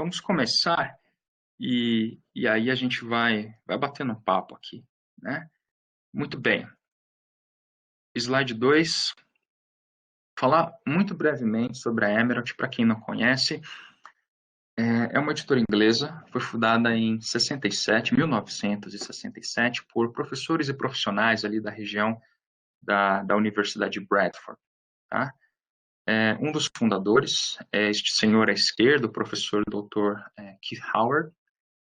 vamos começar e aí a gente vai batendo um papo aqui, né? Muito bem. Slide 2. Falar muito brevemente sobre a Emerald, para quem não conhece. É uma editora inglesa, foi fundada em 1967, por professores e profissionais ali da região da Universidade de Bradford. Tá? Um dos fundadores é este senhor à esquerda, o professor Dr. Keith Howard,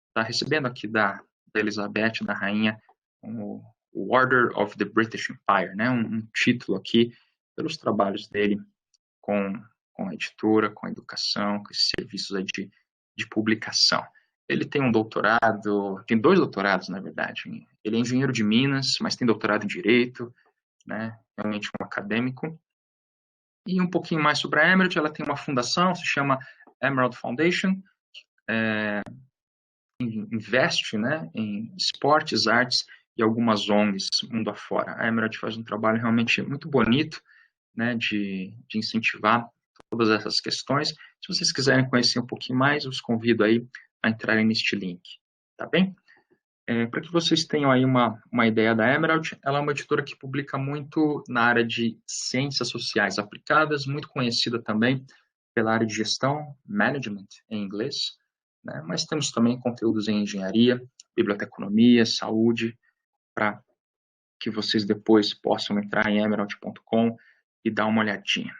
está recebendo aqui da Elizabeth, da rainha, o Order of the British Empire, né? um título aqui pelos trabalhos dele com a editora, com a educação, com esses serviços de publicação. Ele tem um doutorado, tem 2 doutorados, na verdade. Ele é engenheiro de Minas, mas tem doutorado em Direito, né? Realmente um acadêmico. E um pouquinho mais sobre a Emerald, ela tem uma fundação, se chama Emerald Foundation, investe, né, em esportes, artes e algumas ONGs mundo afora. A Emerald faz um trabalho realmente muito bonito, né, de incentivar todas essas questões. Se vocês quiserem conhecer um pouquinho mais, eu os convido aí a entrarem neste link, tá bem? Para que vocês tenham aí uma ideia da Emerald, ela é uma editora que publica muito na área de ciências sociais aplicadas, muito conhecida também pela área de gestão, management em inglês, né? Mas temos também conteúdos em engenharia, biblioteconomia, saúde, para que vocês depois possam entrar em emerald.com e dar uma olhadinha.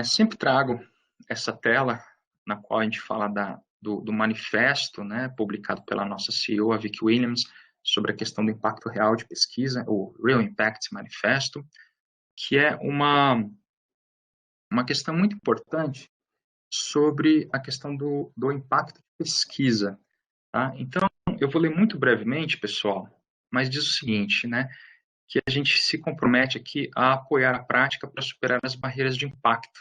Sempre trago essa tela na qual a gente fala do manifesto, né, publicado pela nossa CEO, a Vicky Williams, sobre a questão do impacto real de pesquisa, o Real Impact Manifesto, que é uma questão muito importante sobre a questão do impacto de pesquisa. Tá? Então, eu vou ler muito brevemente, pessoal, mas diz o seguinte, né, que a gente se compromete aqui a apoiar a prática para superar as barreiras de impacto.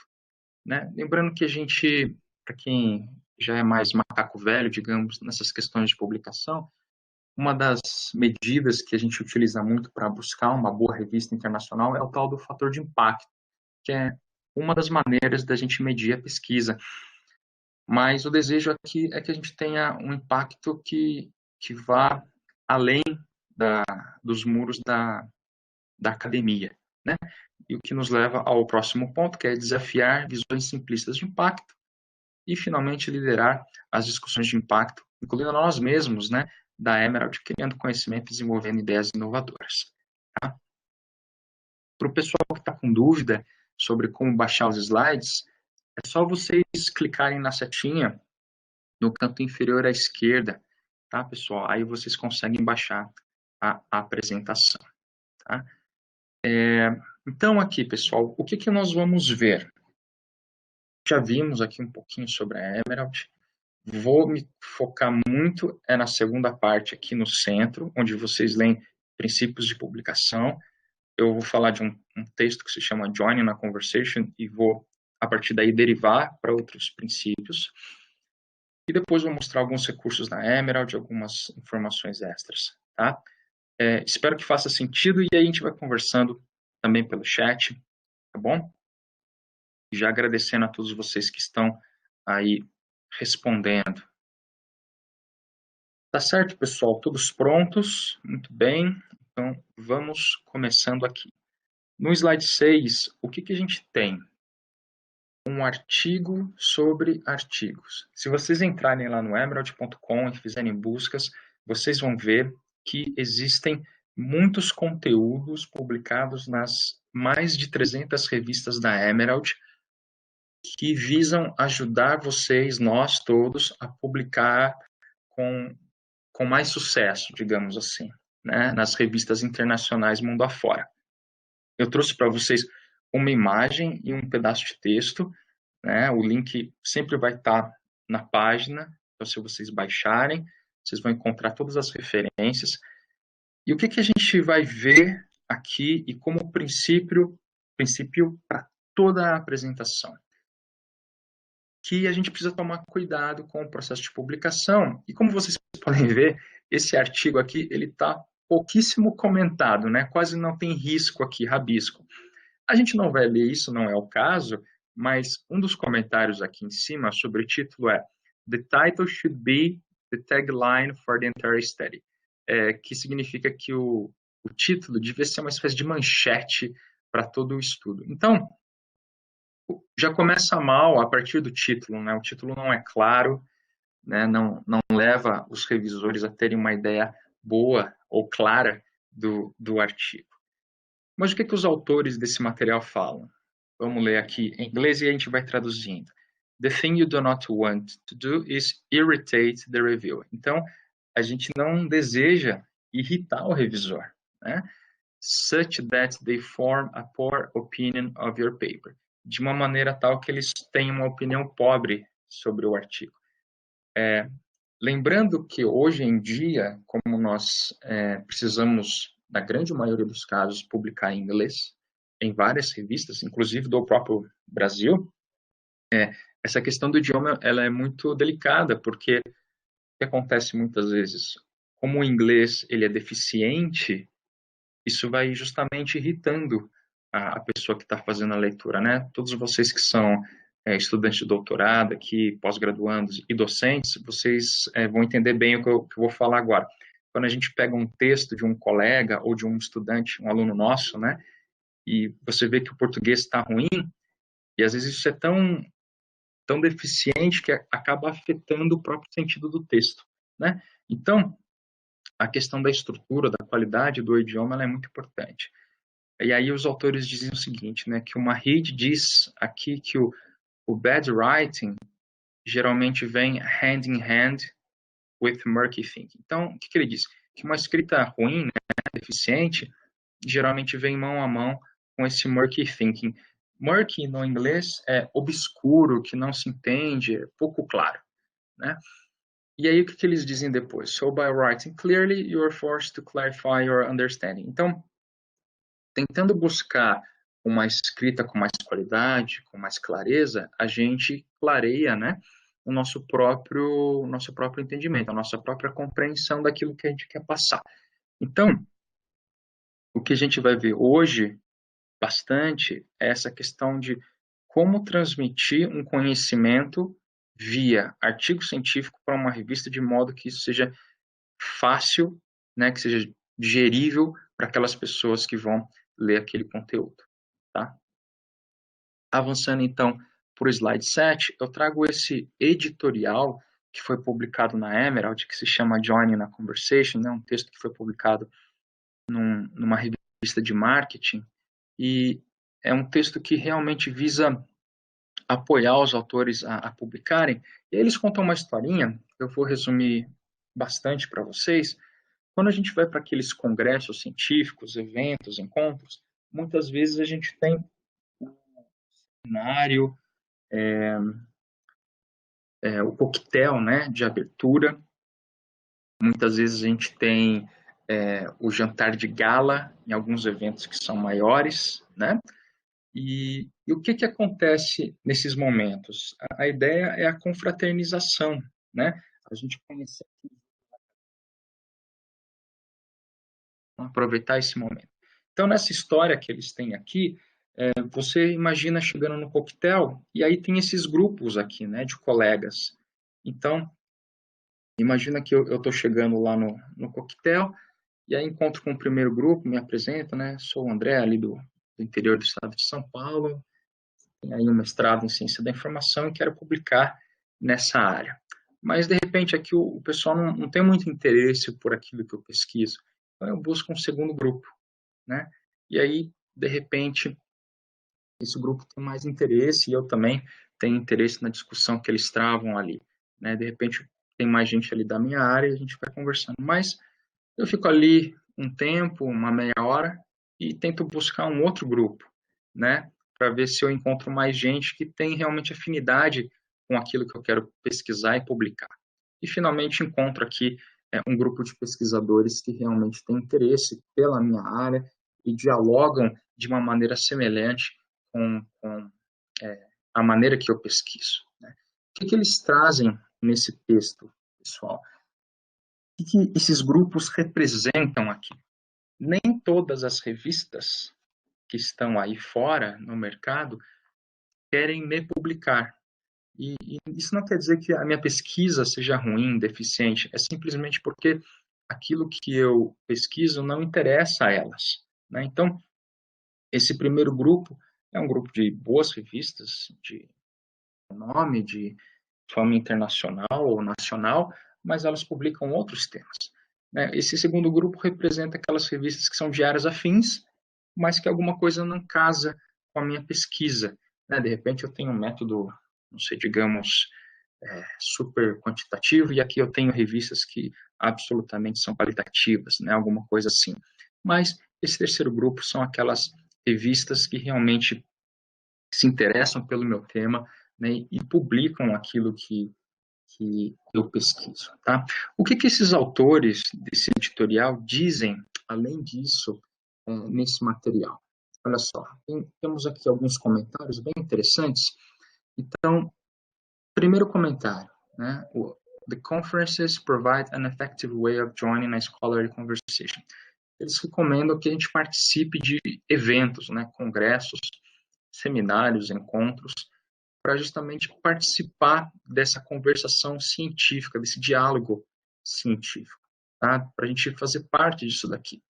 Né? Lembrando que a gente, para quem já é mais macaco velho, digamos, nessas questões de publicação, uma das medidas que a gente utiliza muito para buscar uma boa revista internacional é o tal do fator de impacto, que é uma das maneiras da gente medir a pesquisa. Mas o desejo aqui é que a gente tenha um impacto que vá além dos muros da academia, né? E o que nos leva ao próximo ponto, que é desafiar visões simplistas de impacto e, finalmente, liderar as discussões de impacto, incluindo nós mesmos, né, da Emerald, criando conhecimento e desenvolvendo ideias inovadoras. Tá? Para o pessoal que está com dúvida sobre como baixar os slides, é só vocês clicarem na setinha no canto inferior à esquerda, tá, pessoal? Aí vocês conseguem baixar a apresentação, tá? Então, aqui, pessoal, o que nós vamos ver? Já vimos aqui um pouquinho sobre a Emerald. Vou me focar muito na segunda parte aqui no centro, onde vocês leem princípios de publicação. Eu vou falar de um texto que se chama Joining a Conversation e vou, a partir daí, derivar para outros princípios. E depois vou mostrar alguns recursos na Emerald, algumas informações extras, tá? Espero que faça sentido e aí a gente vai conversando também pelo chat, tá bom? Já agradecendo a todos vocês que estão aí respondendo. Tá certo, pessoal? Todos prontos? Muito bem. Então, vamos começando aqui. No slide 6, o que a gente tem? Um artigo sobre artigos. Se vocês entrarem lá no emerald.com e fizerem buscas, vocês vão ver que existem muitos conteúdos publicados nas mais de 300 revistas da Emerald que visam ajudar vocês, nós todos, a publicar com mais sucesso, digamos assim, né, nas revistas internacionais mundo afora. Eu trouxe para vocês uma imagem e um pedaço de texto, né, o link sempre vai estar na página, então se vocês baixarem, vocês vão encontrar todas as referências. E o que a gente vai ver aqui e como princípio para toda a apresentação? Que a gente precisa tomar cuidado com o processo de publicação. E como vocês podem ver, esse artigo aqui, ele está pouquíssimo comentado, né? Quase não tem risco aqui, rabisco. A gente não vai ler isso, não é o caso, mas um dos comentários aqui em cima sobre o título é The title should be the tagline for the entire study. Que significa que o título devia ser uma espécie de manchete para todo o estudo. Então, já começa mal a partir do título, né? O título não é claro, né? Não leva os revisores a terem uma ideia boa ou clara do artigo. Mas o que os autores desse material falam? Vamos ler aqui em inglês e a gente vai traduzindo. The thing you do not want to do is irritate the reviewer. Então, a gente não deseja irritar o revisor, né? Such that they form a poor opinion of your paper. De uma maneira tal que eles tenham uma opinião pobre sobre o artigo. Lembrando que hoje em dia, como nós precisamos, na grande maioria dos casos, publicar em inglês, em várias revistas, inclusive do próprio Brasil, essa questão do idioma ela é muito delicada, porque o que acontece muitas vezes, como o inglês ele é deficiente, isso vai justamente irritando a pessoa que está fazendo a leitura, né? Todos vocês que são estudantes de doutorado aqui, pós-graduandos e docentes, vocês vão entender bem o que eu vou falar agora. Quando a gente pega um texto de um colega ou de um estudante, um aluno nosso, né? E você vê que o português está ruim, e às vezes isso é tão deficiente que acaba afetando o próprio sentido do texto, né? Então, a questão da estrutura, da qualidade do idioma, ela é muito importante. E aí os autores dizem o seguinte, né, que o Mahid diz aqui que o bad writing geralmente vem hand in hand with murky thinking. Então, o que ele diz? Que uma escrita ruim, né, deficiente, geralmente vem mão a mão com esse murky thinking. Murky, no inglês, é obscuro, que não se entende, é pouco claro, né? E aí, o que eles dizem depois? So, by writing clearly, you are forced to clarify your understanding. Então, tentando buscar uma escrita com mais qualidade, com mais clareza, a gente clareia, né, o nosso próprio entendimento, a nossa própria compreensão daquilo que a gente quer passar. Então, o que a gente vai ver hoje bastante é essa questão de como transmitir um conhecimento via artigo científico para uma revista de modo que isso seja fácil, né, que seja digerível para aquelas pessoas que vão ler aquele conteúdo, tá? Avançando então para o slide 7, eu trago esse editorial que foi publicado na Emerald, que se chama Joining a Conversation, né, um texto que foi publicado numa revista de marketing, e é um texto que realmente visa apoiar os autores a publicarem, e aí eles contam uma historinha, eu vou resumir bastante para vocês. Quando a gente vai para aqueles congressos científicos, eventos, encontros, muitas vezes a gente tem um cenário, o coquetel, né, de abertura. Muitas vezes a gente tem o jantar de gala em alguns eventos que são maiores, né? E o que acontece nesses momentos? A ideia é a confraternização, né? A gente conhecer, aproveitar esse momento. Então, nessa história que eles têm aqui, você imagina chegando no coquetel e aí tem esses grupos aqui, né, de colegas. Então, imagina que eu estou chegando lá no coquetel e aí encontro com o primeiro grupo, me apresento, né, sou o André, ali do interior do estado de São Paulo, tenho aí um mestrado em ciência da informação e quero publicar nessa área. Mas, de repente, aqui o pessoal não tem muito interesse por aquilo que eu pesquiso. Então, eu busco um segundo grupo, né? E aí, de repente, esse grupo tem mais interesse e eu também tenho interesse na discussão que eles travam ali, né? De repente, tem mais gente ali da minha área e a gente vai conversando. Mas eu fico ali um tempo, uma meia hora, e tento buscar um outro grupo, né? Para ver se eu encontro mais gente que tem realmente afinidade com aquilo que eu quero pesquisar e publicar. E finalmente encontro aqui um grupo de pesquisadores que realmente tem interesse pela minha área e dialogam de uma maneira semelhante com a maneira que eu pesquiso, né? O que eles trazem nesse texto, pessoal? O que esses grupos representam aqui? Nem todas as revistas que estão aí fora no mercado querem me publicar. E isso não quer dizer que a minha pesquisa seja ruim, deficiente, é simplesmente porque aquilo que eu pesquiso não interessa a elas, né? Então, esse primeiro grupo é um grupo de boas revistas, de nome, de fama internacional ou nacional, mas elas publicam outros temas, né? Esse segundo grupo representa aquelas revistas que são de áreas afins, mas que alguma coisa não casa com a minha pesquisa, né? De repente eu tenho um método, não sei, digamos, super quantitativo, e aqui eu tenho revistas que absolutamente são qualitativas, né? Alguma coisa assim. Mas esse terceiro grupo são aquelas revistas que realmente se interessam pelo meu tema, né, e publicam aquilo que eu pesquiso, tá? O que esses autores desse editorial dizem, além disso, nesse material? Olha só, temos aqui alguns comentários bem interessantes. Então, primeiro comentário, né? The conferences provide an effective way of joining a scholarly conversation. Eles recomendam que a gente participe de eventos, né? Congressos, seminários, encontros, para justamente participar dessa conversação científica, desse diálogo científico, tá? Para a gente fazer parte disso daqui.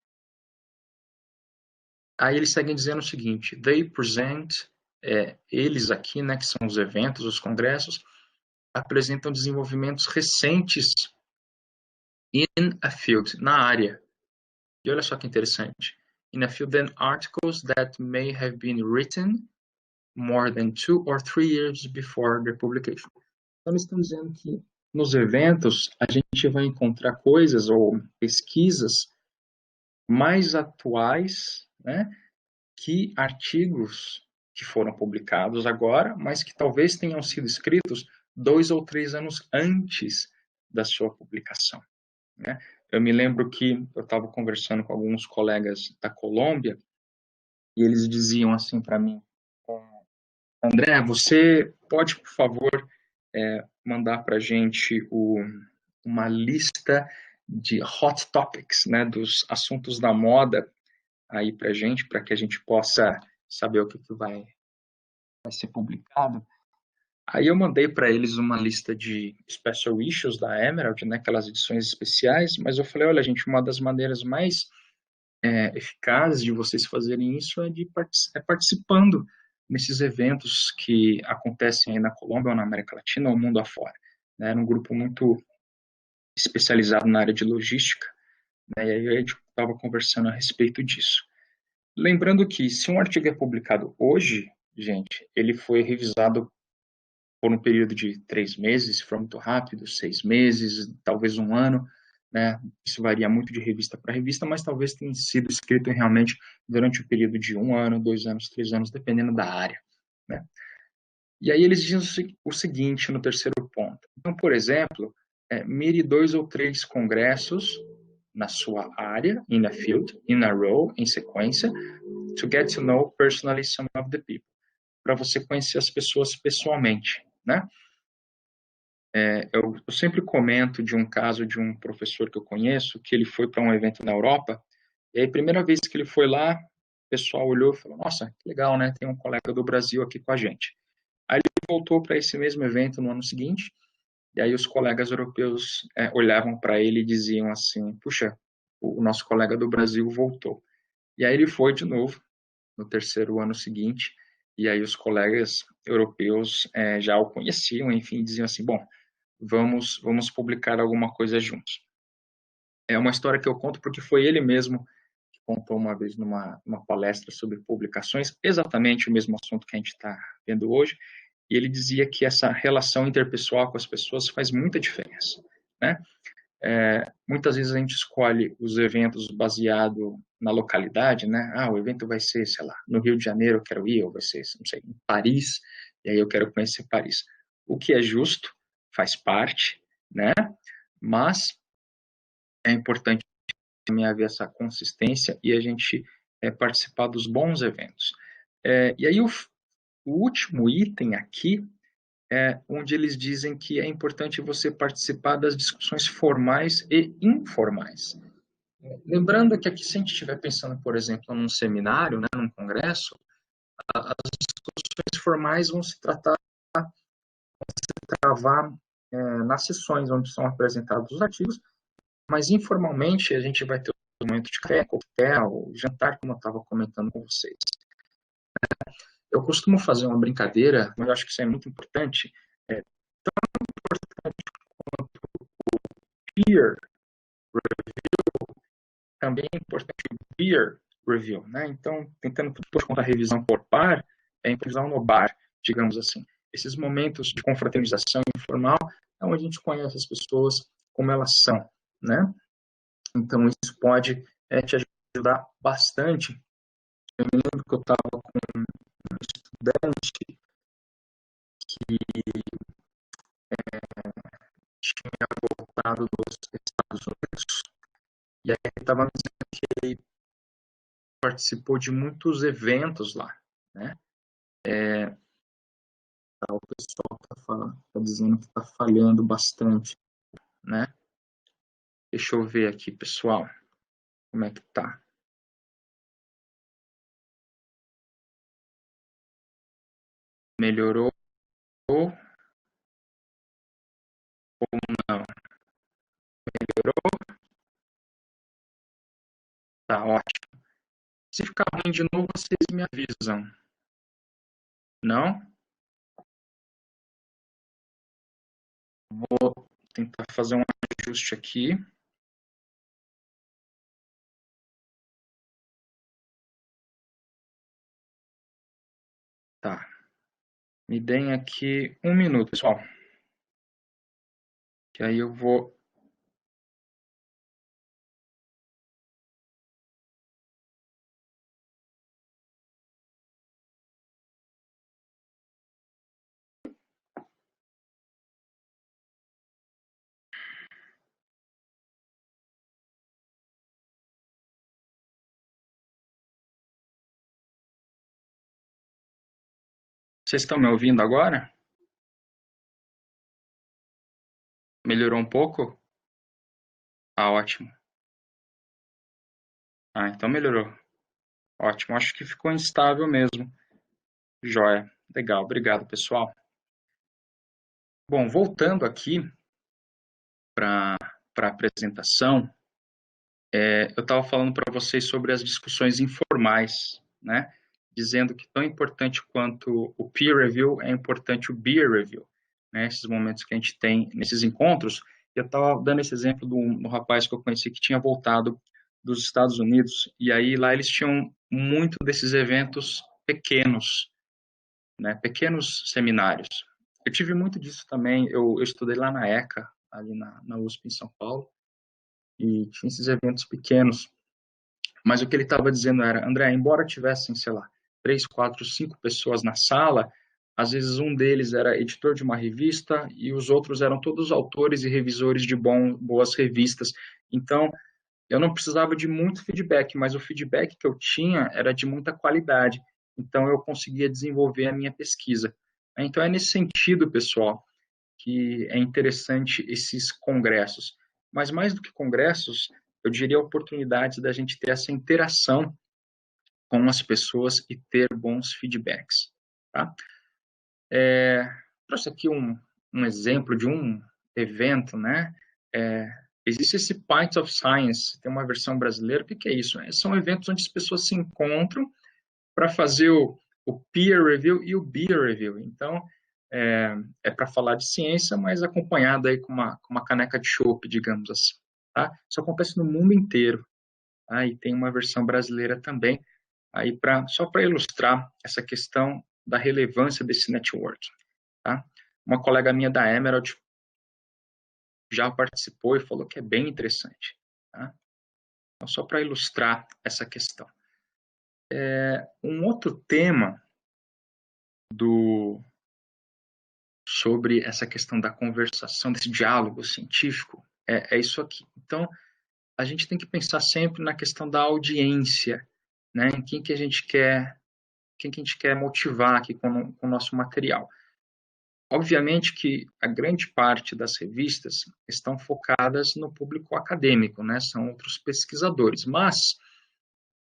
Aí eles seguem dizendo o seguinte: they present, eles aqui, né, que são os eventos, os congressos, apresentam desenvolvimentos recentes in a field, na área. E olha só que interessante. In a field, then articles that may have been written more than 2 or 3 years before their publication. Então, eles estão dizendo que nos eventos a gente vai encontrar coisas ou pesquisas mais atuais, né, que artigos que foram publicados agora, mas que talvez tenham sido escritos 2 ou 3 anos antes da sua publicação, né? Eu me lembro que eu estava conversando com alguns colegas da Colômbia e eles diziam assim para mim: André, você pode, por favor, mandar para a gente uma lista de hot topics, né, dos assuntos da moda aí para a gente, para que a gente possa saber o que vai ser publicado. Aí eu mandei para eles uma lista de special issues da Emerald, né, aquelas edições especiais, mas eu falei, olha, gente, uma das maneiras mais eficazes de vocês fazerem isso é participando nesses eventos que acontecem aí na Colômbia ou na América Latina ou mundo afora. Né? Era um grupo muito especializado na área de logística, né? E aí a gente estava conversando a respeito disso. Lembrando que se um artigo é publicado hoje, gente, ele foi revisado por um período de 3 meses, se for muito rápido, 6 meses, talvez um ano, né? Isso varia muito de revista para revista, mas talvez tenha sido escrito realmente durante o período de 1 ano, 2 anos, 3 anos, dependendo da área, né? E aí eles dizem o seguinte no terceiro ponto. Então, por exemplo, mire 2 ou 3 congressos na sua área, in a field, in a row, em sequência, to get to know personally some of the people, para você conhecer as pessoas pessoalmente, né? Eu sempre comento de um caso de um professor que eu conheço, que ele foi para um evento na Europa, e aí a primeira vez que ele foi lá, o pessoal olhou e falou, nossa, que legal, né? Tem um colega do Brasil aqui com a gente. Aí ele voltou para esse mesmo evento no ano seguinte, e aí os colegas europeus olhavam para ele e diziam assim, puxa, o nosso colega do Brasil voltou. E aí ele foi de novo, no terceiro ano seguinte, e aí os colegas europeus já o conheciam, enfim, diziam assim, bom, vamos publicar alguma coisa juntos. É uma história que eu conto porque foi ele mesmo que contou uma vez numa palestra sobre publicações, exatamente o mesmo assunto que a gente está vendo hoje, e ele dizia que essa relação interpessoal com as pessoas faz muita diferença, né? Muitas vezes a gente escolhe os eventos baseado na localidade, né? O evento vai ser, sei lá, no Rio de Janeiro eu quero ir, ou vai ser, não sei, em Paris, e aí eu quero conhecer Paris. O que é justo, faz parte, né? Mas é importante também haver essa consistência e a gente participar dos bons eventos. E aí o último item aqui onde eles dizem que é importante você participar das discussões formais e informais. Lembrando que aqui, se a gente estiver pensando, por exemplo, num seminário, né, num congresso, as discussões formais vão se tratar travar nas sessões onde são apresentados os artigos, mas informalmente a gente vai ter um momento de café, coquetel, jantar, como eu estava comentando com vocês. Eu costumo fazer uma brincadeira, mas eu acho que isso é muito importante, peer review, também é importante o peer review, né? Então, tentando depois contar a revisão por par, é a revisão no bar, digamos assim. Esses momentos de confraternização informal é onde a gente conhece as pessoas como elas são, né? Então, isso pode te ajudar bastante. Eu me lembro que eu estava com um estudante que tinha voltado dos Estados Unidos, e aí ele estava me dizendo que ele participou de muitos eventos lá, né? O pessoal está dizendo que está falhando bastante, né? Deixa eu ver aqui, pessoal, como é que tá. Melhorou ou não? Melhorou? Tá ótimo. Se ficar ruim de novo, vocês me avisam. Não? Vou tentar fazer um ajuste aqui. Tá. Me deem aqui um minuto, pessoal. Que aí eu vou... Vocês estão me ouvindo agora? Melhorou um pouco? Ah, ótimo. Ah, então melhorou. Ótimo. Acho que ficou instável mesmo. Joia. Legal. Obrigado, pessoal. Bom, voltando aqui para a apresentação, eu estava falando para vocês sobre as discussões informais, né? Dizendo que tão importante quanto o peer review é importante o beer review, né? Esses momentos que a gente tem nesses encontros. Eu estava dando esse exemplo do rapaz que eu conheci que tinha voltado dos Estados Unidos, e aí lá eles tinham muito desses eventos pequenos, né? Pequenos seminários. Eu tive muito disso também. Eu estudei lá na ECA, ali na USP em São Paulo, e tinha esses eventos pequenos. Mas o que ele estava dizendo era, André, embora tivessem, sei lá, 3, 4, 5 pessoas na sala, às vezes um deles era editor de uma revista e os outros eram todos autores e revisores de boas revistas. Então, eu não precisava de muito feedback, mas o feedback que eu tinha era de muita qualidade. Então, eu conseguia desenvolver a minha pesquisa. Então, é nesse sentido, pessoal, que é interessante esses congressos. Mas mais do que congressos, eu diria oportunidades da gente ter essa interação com as pessoas e ter bons feedbacks. Tá? Trouxe aqui um exemplo de um evento, né? Existe esse Pints of Science, tem uma versão brasileira. O que é isso? São eventos onde as pessoas se encontram para fazer o peer review e o beer review. Então, para falar de ciência, mas acompanhado aí com uma caneca de chopp, digamos assim. Tá? Isso acontece no mundo inteiro. Tá? E tem uma versão brasileira também, aí só para ilustrar essa questão da relevância desse networking. Tá? Uma colega minha da Emerald já participou e falou que é bem interessante. Tá? Então, só para ilustrar essa questão. Um outro tema sobre essa questão da conversação, desse diálogo científico, é isso aqui. Então, a gente tem que pensar sempre na questão da audiência, né? Em quem que a gente quer motivar aqui com o nosso material. Obviamente que a grande parte das revistas estão focadas no público acadêmico, né? São outros pesquisadores, mas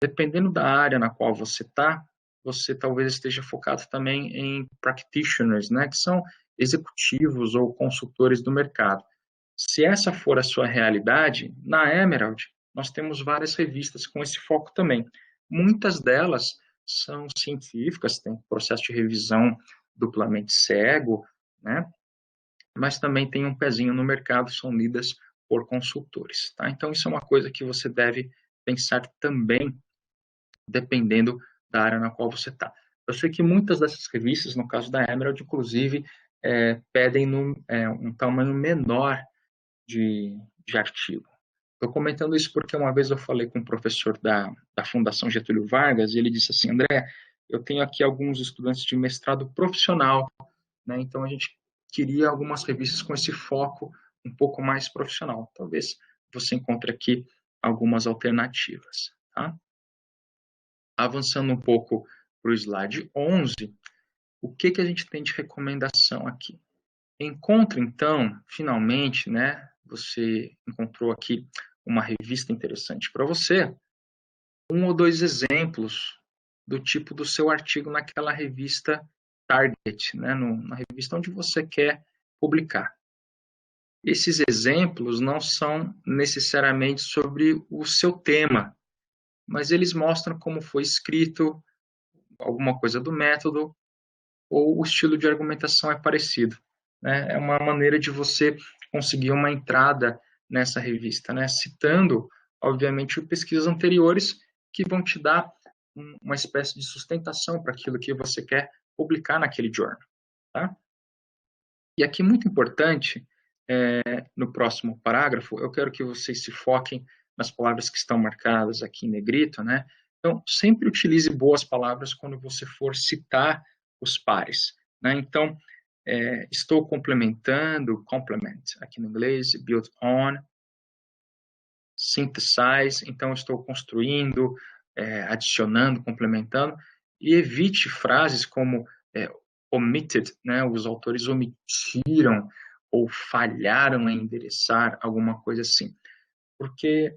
dependendo da área na qual você está, você talvez esteja focado também em practitioners, né? Que são executivos ou consultores do mercado. Se essa for a sua realidade, na Emerald, nós temos várias revistas com esse foco também. Muitas delas são científicas, têm processo de revisão duplamente cego, né? Mas também tem um pezinho no mercado, são lidas por consultores, tá? Então, isso é uma coisa que você deve pensar também, dependendo da área na qual você está. Eu sei que muitas dessas revistas, no caso da Emerald, inclusive, pedem um tamanho menor de artigo. Estou comentando isso porque uma vez eu falei com um professor da Fundação Getúlio Vargas e ele disse assim, André, eu tenho aqui alguns estudantes de mestrado profissional, né? Então a gente queria algumas revistas com esse foco um pouco mais profissional. Talvez você encontre aqui algumas alternativas, tá? Avançando um pouco para o slide 11, o que a gente tem de recomendação aqui? Encontre, então, finalmente, né, você encontrou aqui uma revista interessante para você, um ou dois exemplos do tipo do seu artigo naquela revista target, né, na revista onde você quer publicar. Esses exemplos não são necessariamente sobre o seu tema, mas eles mostram como foi escrito, alguma coisa do método, ou o estilo de argumentação é parecido, né? É uma maneira de você conseguir uma entrada nessa revista, né? Citando, obviamente, pesquisas anteriores que vão te dar uma espécie de sustentação para aquilo que você quer publicar naquele journal, tá? E aqui, muito importante, no próximo parágrafo, eu quero que vocês se foquem nas palavras que estão marcadas aqui em negrito, né? Então, sempre utilize boas palavras quando você for citar os pares, né? Então, estou complementando, complement, aqui no inglês, build on, synthesize, então estou construindo, adicionando, complementando, e evite frases como omitted, né? Os autores omitiram ou falharam em endereçar alguma coisa assim, porque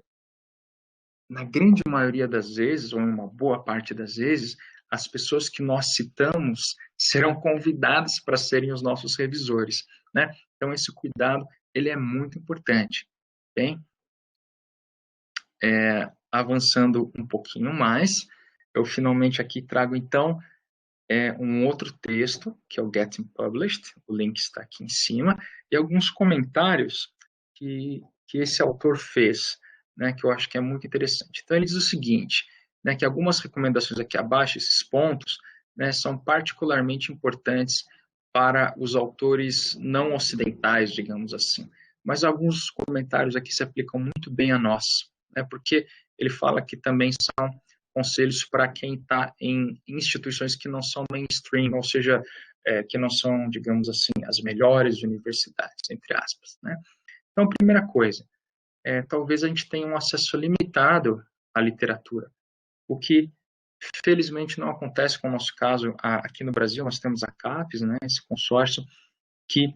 na grande maioria das vezes, ou em uma boa parte das vezes, as pessoas que nós citamos serão convidadas para serem os nossos revisores, né? Então, esse cuidado, ele é muito importante, bem? Avançando um pouquinho mais, eu finalmente aqui trago, então, um outro texto, que é o Getting Published, o link está aqui em cima, e alguns comentários que esse autor fez, né, que eu acho que é muito interessante. Então, ele diz o seguinte, né, que algumas recomendações aqui abaixo, esses pontos, né, são particularmente importantes para os autores não ocidentais, digamos assim. Mas alguns comentários aqui se aplicam muito bem a nós, né, porque ele fala que também são conselhos para quem está em instituições que não são mainstream, ou seja, que não são, digamos assim, as melhores universidades, entre aspas, né? Então, primeira coisa, talvez a gente tenha um acesso limitado à literatura, o que felizmente não acontece com o nosso caso aqui no Brasil. Nós temos a CAPES, né, esse consórcio que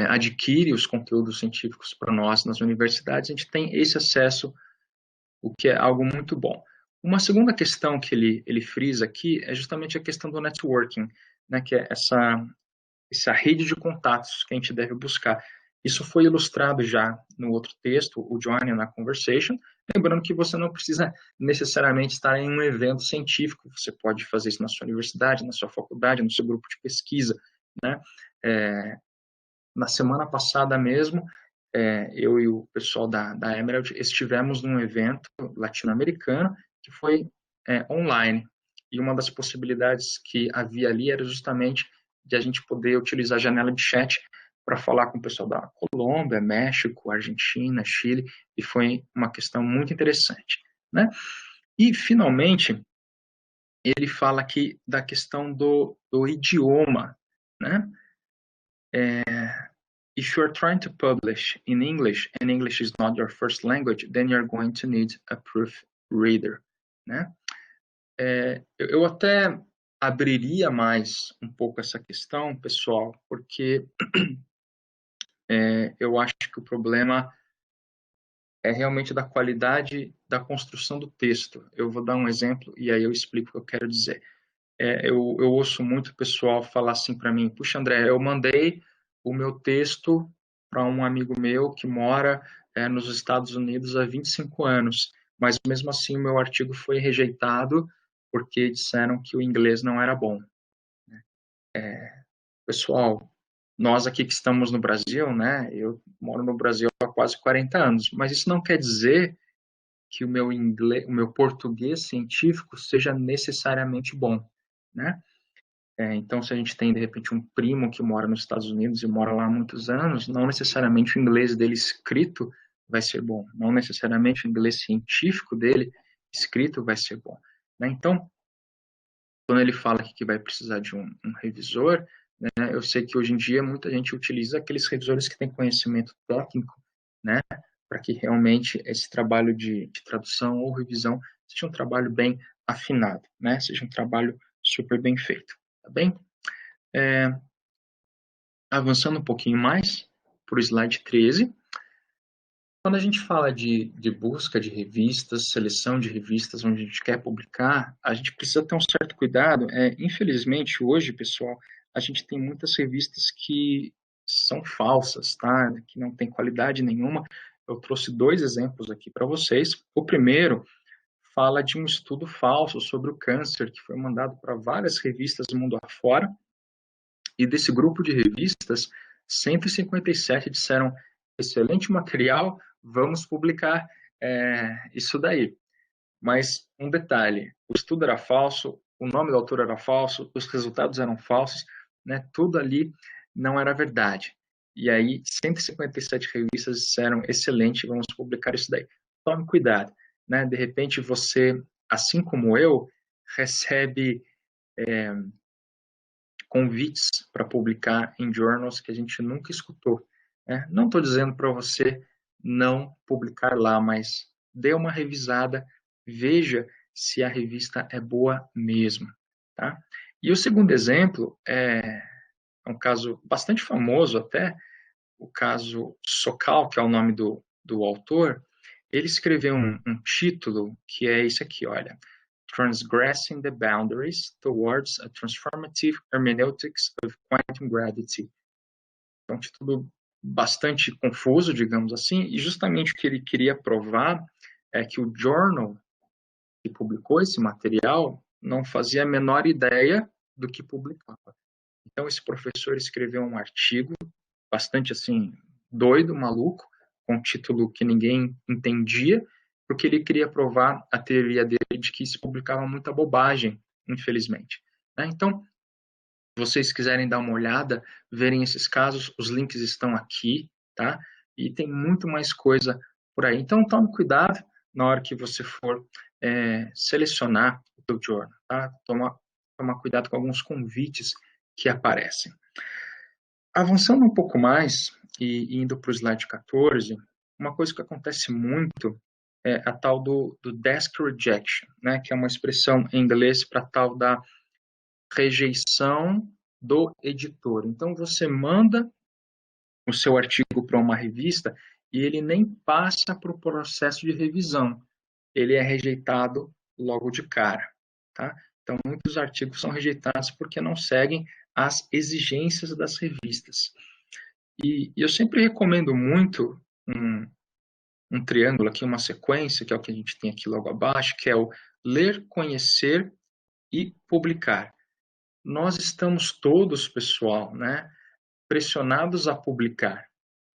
adquire os conteúdos científicos para nós nas universidades. A gente tem esse acesso, o que é algo muito bom. Uma segunda questão que ele frisa aqui é justamente a questão do networking, né, que é essa rede de contatos que a gente deve buscar. Isso foi ilustrado já no outro texto, o Joining na Conversation, lembrando que você não precisa necessariamente estar em um evento científico, você pode fazer isso na sua universidade, na sua faculdade, no seu grupo de pesquisa, né? Na semana passada mesmo, eu e o pessoal da Emerald estivemos num evento latino-americano que foi online. E uma das possibilidades que havia ali era justamente de a gente poder utilizar a janela de chat para falar com o pessoal da Colômbia, México, Argentina, Chile, e foi uma questão muito interessante, né? E, finalmente, ele fala aqui da questão do idioma, né? If you're trying to publish in English and English is not your first language, then you're going to need a proofreader, né? Eu até abriria mais um pouco essa questão, pessoal, porque eu acho que o problema é realmente da qualidade da construção do texto. Eu vou dar um exemplo e aí eu explico o que eu quero dizer. eu ouço muito o pessoal falar assim para mim: puxa, André, eu mandei o meu texto para um amigo meu que mora nos Estados Unidos há 25 anos, mas mesmo assim o meu artigo foi rejeitado porque disseram que o inglês não era bom. Pessoal, nós aqui que estamos no Brasil, né? Eu moro no Brasil há quase 40 anos, mas isso não quer dizer que o meu inglês, o meu português científico seja necessariamente bom, né? Então, se a gente tem, de repente, um primo que mora nos Estados Unidos e mora lá há muitos anos, não necessariamente o inglês dele escrito vai ser bom, não necessariamente o inglês científico dele escrito vai ser bom, né? Então, quando ele fala que vai precisar de um revisor, né, eu sei que hoje em dia muita gente utiliza aqueles revisores que têm conhecimento técnico, né, para que realmente esse trabalho de tradução ou revisão seja um trabalho bem afinado, né, seja um trabalho super bem feito, tá bem? Avançando um pouquinho mais para o slide 13, quando a gente fala de busca de revistas, seleção de revistas onde a gente quer publicar, a gente precisa ter um certo cuidado. Infelizmente, hoje, pessoal, a gente tem muitas revistas que são falsas, tá? Que não tem qualidade nenhuma. Eu trouxe 2 exemplos aqui para vocês. O primeiro fala de um estudo falso sobre o câncer, que foi mandado para várias revistas do mundo afora, e desse grupo de revistas, 157 disseram: excelente material, vamos publicar isso daí. Mas um detalhe: o estudo era falso, o nome do autor era falso, os resultados eram falsos, né? Tudo ali não era verdade. E aí, 157 revistas disseram: excelente, vamos publicar isso daí. Tome cuidado, né? De repente, você, assim como eu, recebe convites para publicar em journals que a gente nunca escutou, né? Não estou dizendo para você não publicar lá, mas dê uma revisada, veja se a revista é boa mesmo, tá? E o segundo exemplo é um caso bastante famoso até, o caso Sokal, que é o nome do autor. Ele escreveu um título que é esse aqui, olha: Transgressing the Boundaries Towards a Transformative Hermeneutics of Quantum Gravity. É um título bastante confuso, digamos assim, e justamente o que ele queria provar é que o journal que publicou esse material não fazia a menor ideia do que publicava. Então, esse professor escreveu um artigo bastante assim, doido, maluco, com um título que ninguém entendia, porque ele queria provar a teoria dele de que se publicava muita bobagem, infelizmente. Então, se vocês quiserem dar uma olhada, verem esses casos, os links estão aqui, tá? E tem muito mais coisa por aí. Então, tome cuidado na hora que você for selecionar o teu journal, tá? Toma cuidado com alguns convites que aparecem. Avançando um pouco mais e indo para o slide 14, uma coisa que acontece muito é a tal do desk rejection, né, que é uma expressão em inglês para tal da rejeição do editor. Então, você manda o seu artigo para uma revista e ele nem passa para o processo de revisão. Ele é rejeitado logo de cara, tá? Então, muitos artigos são rejeitados porque não seguem as exigências das revistas. E eu sempre recomendo muito um triângulo aqui, uma sequência, que é o que a gente tem aqui logo abaixo, que é o ler, conhecer e publicar. Nós estamos todos, pessoal, né, pressionados a publicar.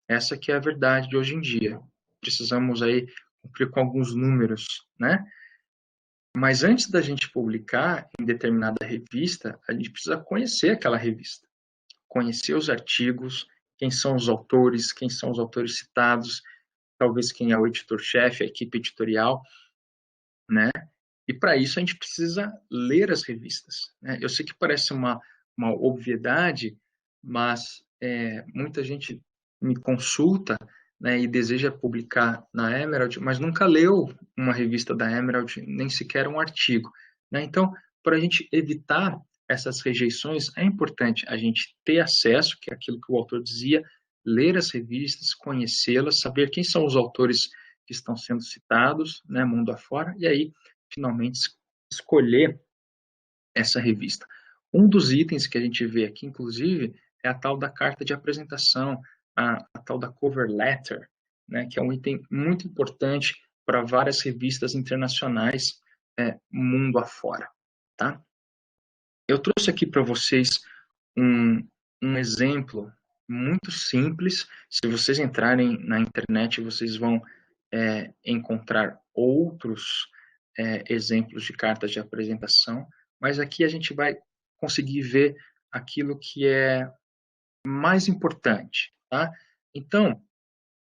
Essa que é a verdade de hoje em dia. Precisamos aí cumprir com alguns números, né? Mas antes da gente publicar em determinada revista, a gente precisa conhecer aquela revista, conhecer os artigos, quem são os autores citados, talvez quem é o editor-chefe, a equipe editorial, né? E para isso a gente precisa ler as revistas, né? Eu sei que parece uma obviedade, mas muita gente me consulta, né, e deseja publicar na Emerald, mas nunca leu uma revista da Emerald, nem sequer um artigo, né? Então, para a gente evitar essas rejeições, é importante a gente ter acesso, que é aquilo que o autor dizia, ler as revistas, conhecê-las, saber quem são os autores que estão sendo citados, né, mundo afora, e aí, finalmente, escolher essa revista. Um dos itens que a gente vê aqui, inclusive, é a tal da carta de apresentação, a tal da cover letter, né, que é um item muito importante para várias revistas internacionais mundo afora. Tá? Eu trouxe aqui para vocês um exemplo muito simples. Se vocês entrarem na internet, vocês vão encontrar outros exemplos de cartas de apresentação, mas aqui a gente vai conseguir ver aquilo que é mais importante, tá? Então,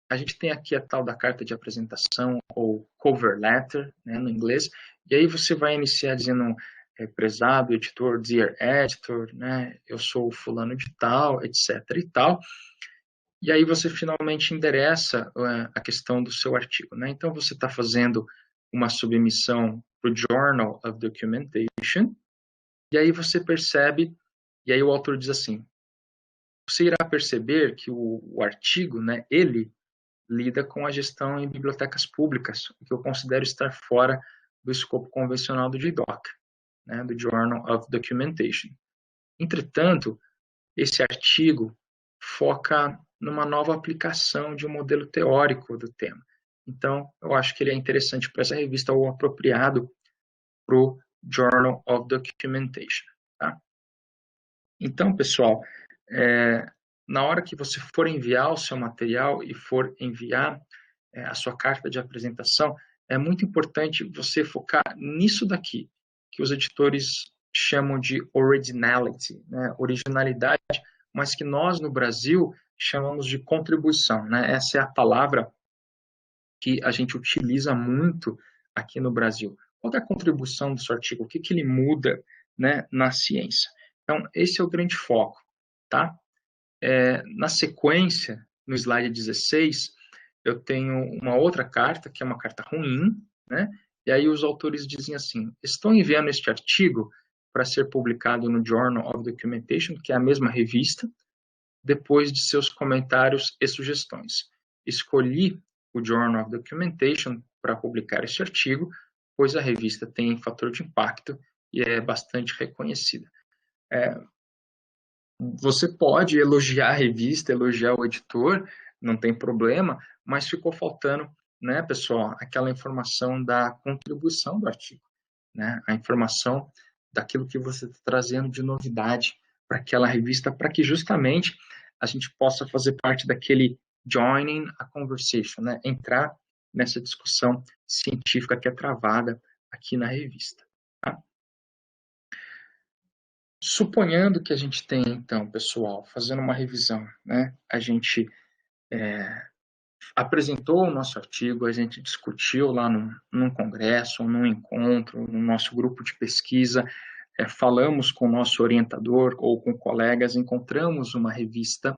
a gente tem aqui a tal da carta de apresentação, ou cover letter, né, no inglês, e aí você vai iniciar dizendo, prezado editor, dear editor, né, eu sou fulano de tal, etc e tal, e aí você finalmente endereça a questão do seu artigo, né? Então, você está fazendo uma submissão para o Journal of Documentation, e aí você percebe, e aí o autor diz assim, você irá perceber que o artigo, né, ele lida com a gestão em bibliotecas públicas, o que eu considero estar fora do escopo convencional do JDoc, né, do Journal of Documentation. Entretanto, esse artigo foca numa nova aplicação de um modelo teórico do tema. Então, eu acho que ele é interessante para essa revista ou apropriado para o Journal of Documentation. Tá? Então, pessoal, na hora que você for enviar o seu material e for enviar a sua carta de apresentação, é muito importante você focar nisso daqui, que os editores chamam de originality, né? Originalidade, mas que nós no Brasil chamamos de contribuição, né? Essa é a palavra que a gente utiliza muito aqui no Brasil. Qual é a contribuição do seu artigo? O que ele muda, né, na ciência? Então, esse é o grande foco, tá? Na sequência, no slide 16, eu tenho uma outra carta, que é uma carta ruim, né? E aí os autores dizem assim, estou enviando este artigo para ser publicado no Journal of Documentation, que é a mesma revista, depois de seus comentários e sugestões. Escolhi o Journal of Documentation para publicar este artigo, pois a revista tem fator de impacto e é bastante reconhecida. Você pode elogiar a revista, elogiar o editor, não tem problema, mas ficou faltando, né, pessoal, aquela informação da contribuição do artigo, né, a informação daquilo que você está trazendo de novidade para aquela revista, para que justamente a gente possa fazer parte daquele joining a conversation, né, entrar nessa discussão científica que é travada aqui na revista. Tá? Suponhando que a gente tenha, então, pessoal, fazendo uma revisão, né, a gente apresentou o nosso artigo, a gente discutiu lá num congresso, num encontro, no nosso grupo de pesquisa, falamos com o nosso orientador ou com colegas, encontramos uma revista,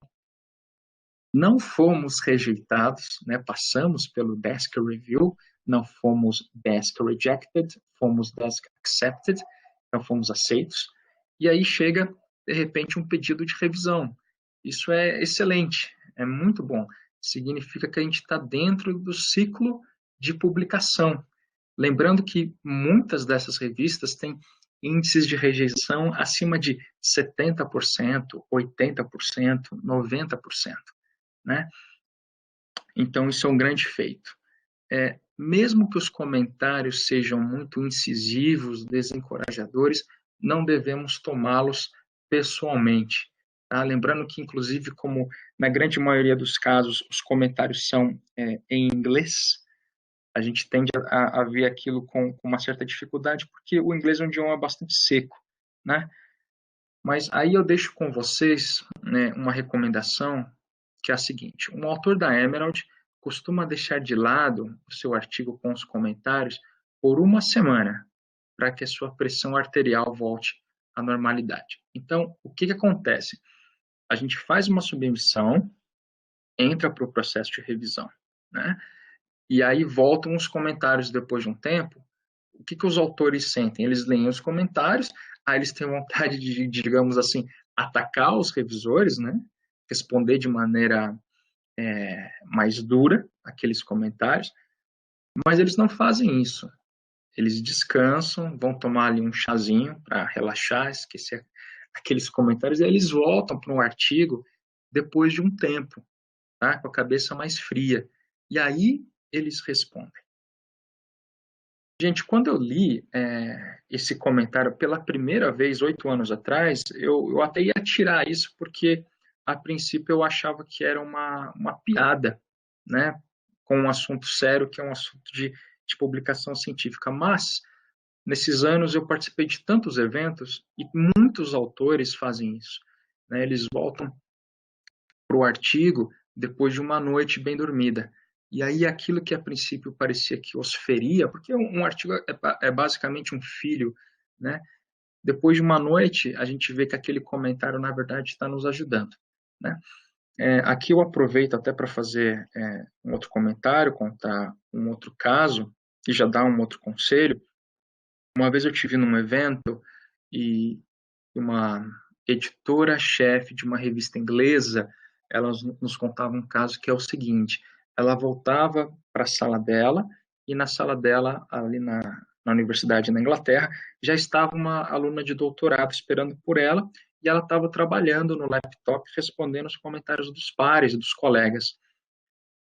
não fomos rejeitados, né, passamos pelo Desk Review, não fomos Desk Rejected, fomos Desk Accepted, então fomos aceitos, e aí chega, de repente, um pedido de revisão. Isso é excelente, é muito bom. Significa que a gente está dentro do ciclo de publicação. Lembrando que muitas dessas revistas têm índices de rejeição acima de 70%, 80%, 90%. Né? Então, isso é um grande feito. Mesmo que os comentários sejam muito incisivos, desencorajadores, não devemos tomá-los pessoalmente. Tá? Lembrando que, inclusive, como na grande maioria dos casos os comentários são em inglês, a gente tende a ver aquilo com uma certa dificuldade, porque o inglês é um idioma bastante seco, né? Mas aí eu deixo com vocês, né, uma recomendação, que é a seguinte: um autor da Emerald costuma deixar de lado o seu artigo com os comentários por uma semana, para que a sua pressão arterial volte à normalidade. Então, o que acontece? A gente faz uma submissão, entra para o processo de revisão, né? E aí voltam os comentários depois de um tempo. O que os autores sentem? Eles leem os comentários, aí eles têm vontade de, digamos assim, atacar os revisores, né? Responder de maneira mais dura aqueles comentários, mas eles não fazem isso. Eles descansam, vão tomar ali um chazinho para relaxar, esquecer aqueles comentários, e aí eles voltam para um artigo depois de um tempo, tá? Com a cabeça mais fria. E aí eles respondem. Gente, quando eu li esse comentário pela primeira vez, 8 anos atrás, eu até ia tirar isso, porque a princípio eu achava que era uma piada, né? Com um assunto sério, que é um assunto de publicação científica. Mas, nesses anos, eu participei de tantos eventos e muitos autores fazem isso, né? Eles voltam para o artigo depois de uma noite bem dormida. E aí aquilo que a princípio parecia que os feria, porque um artigo é basicamente um filho, né? Depois de uma noite, a gente vê que aquele comentário, na verdade, está nos ajudando, né? Aqui eu aproveito até para fazer um outro comentário, contar um outro caso, e já dar um outro conselho. Uma vez eu tive num evento e uma editora-chefe de uma revista inglesa, ela nos contava um caso que é o seguinte: ela voltava para a sala dela e na sala dela, ali na universidade na Inglaterra, já estava uma aluna de doutorado esperando por ela e ela estava trabalhando no laptop respondendo os comentários dos pares, dos colegas.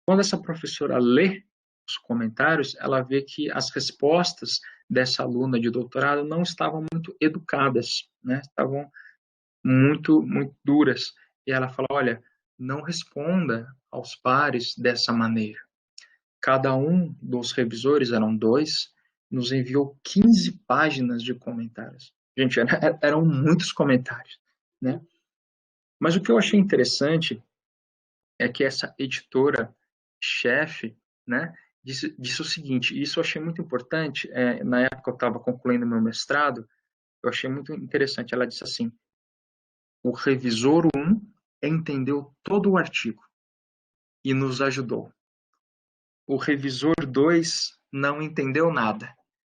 Quando essa professora lê os comentários, ela vê que as respostas dessa aluna de doutorado não estavam muito educadas, né? Estavam muito duras. E ela fala: olha, não responda aos pares dessa maneira. Cada um dos revisores, eram dois, nos enviou 15 páginas de comentários. Gente, eram muitos comentários, né? Mas o que eu achei interessante é que essa editora-chefe, né, disse o seguinte, e isso eu achei muito importante, na época eu estava concluindo meu mestrado, eu achei muito interessante, ela disse assim: o revisor 1 entendeu todo o artigo e nos ajudou. O revisor 2 não entendeu nada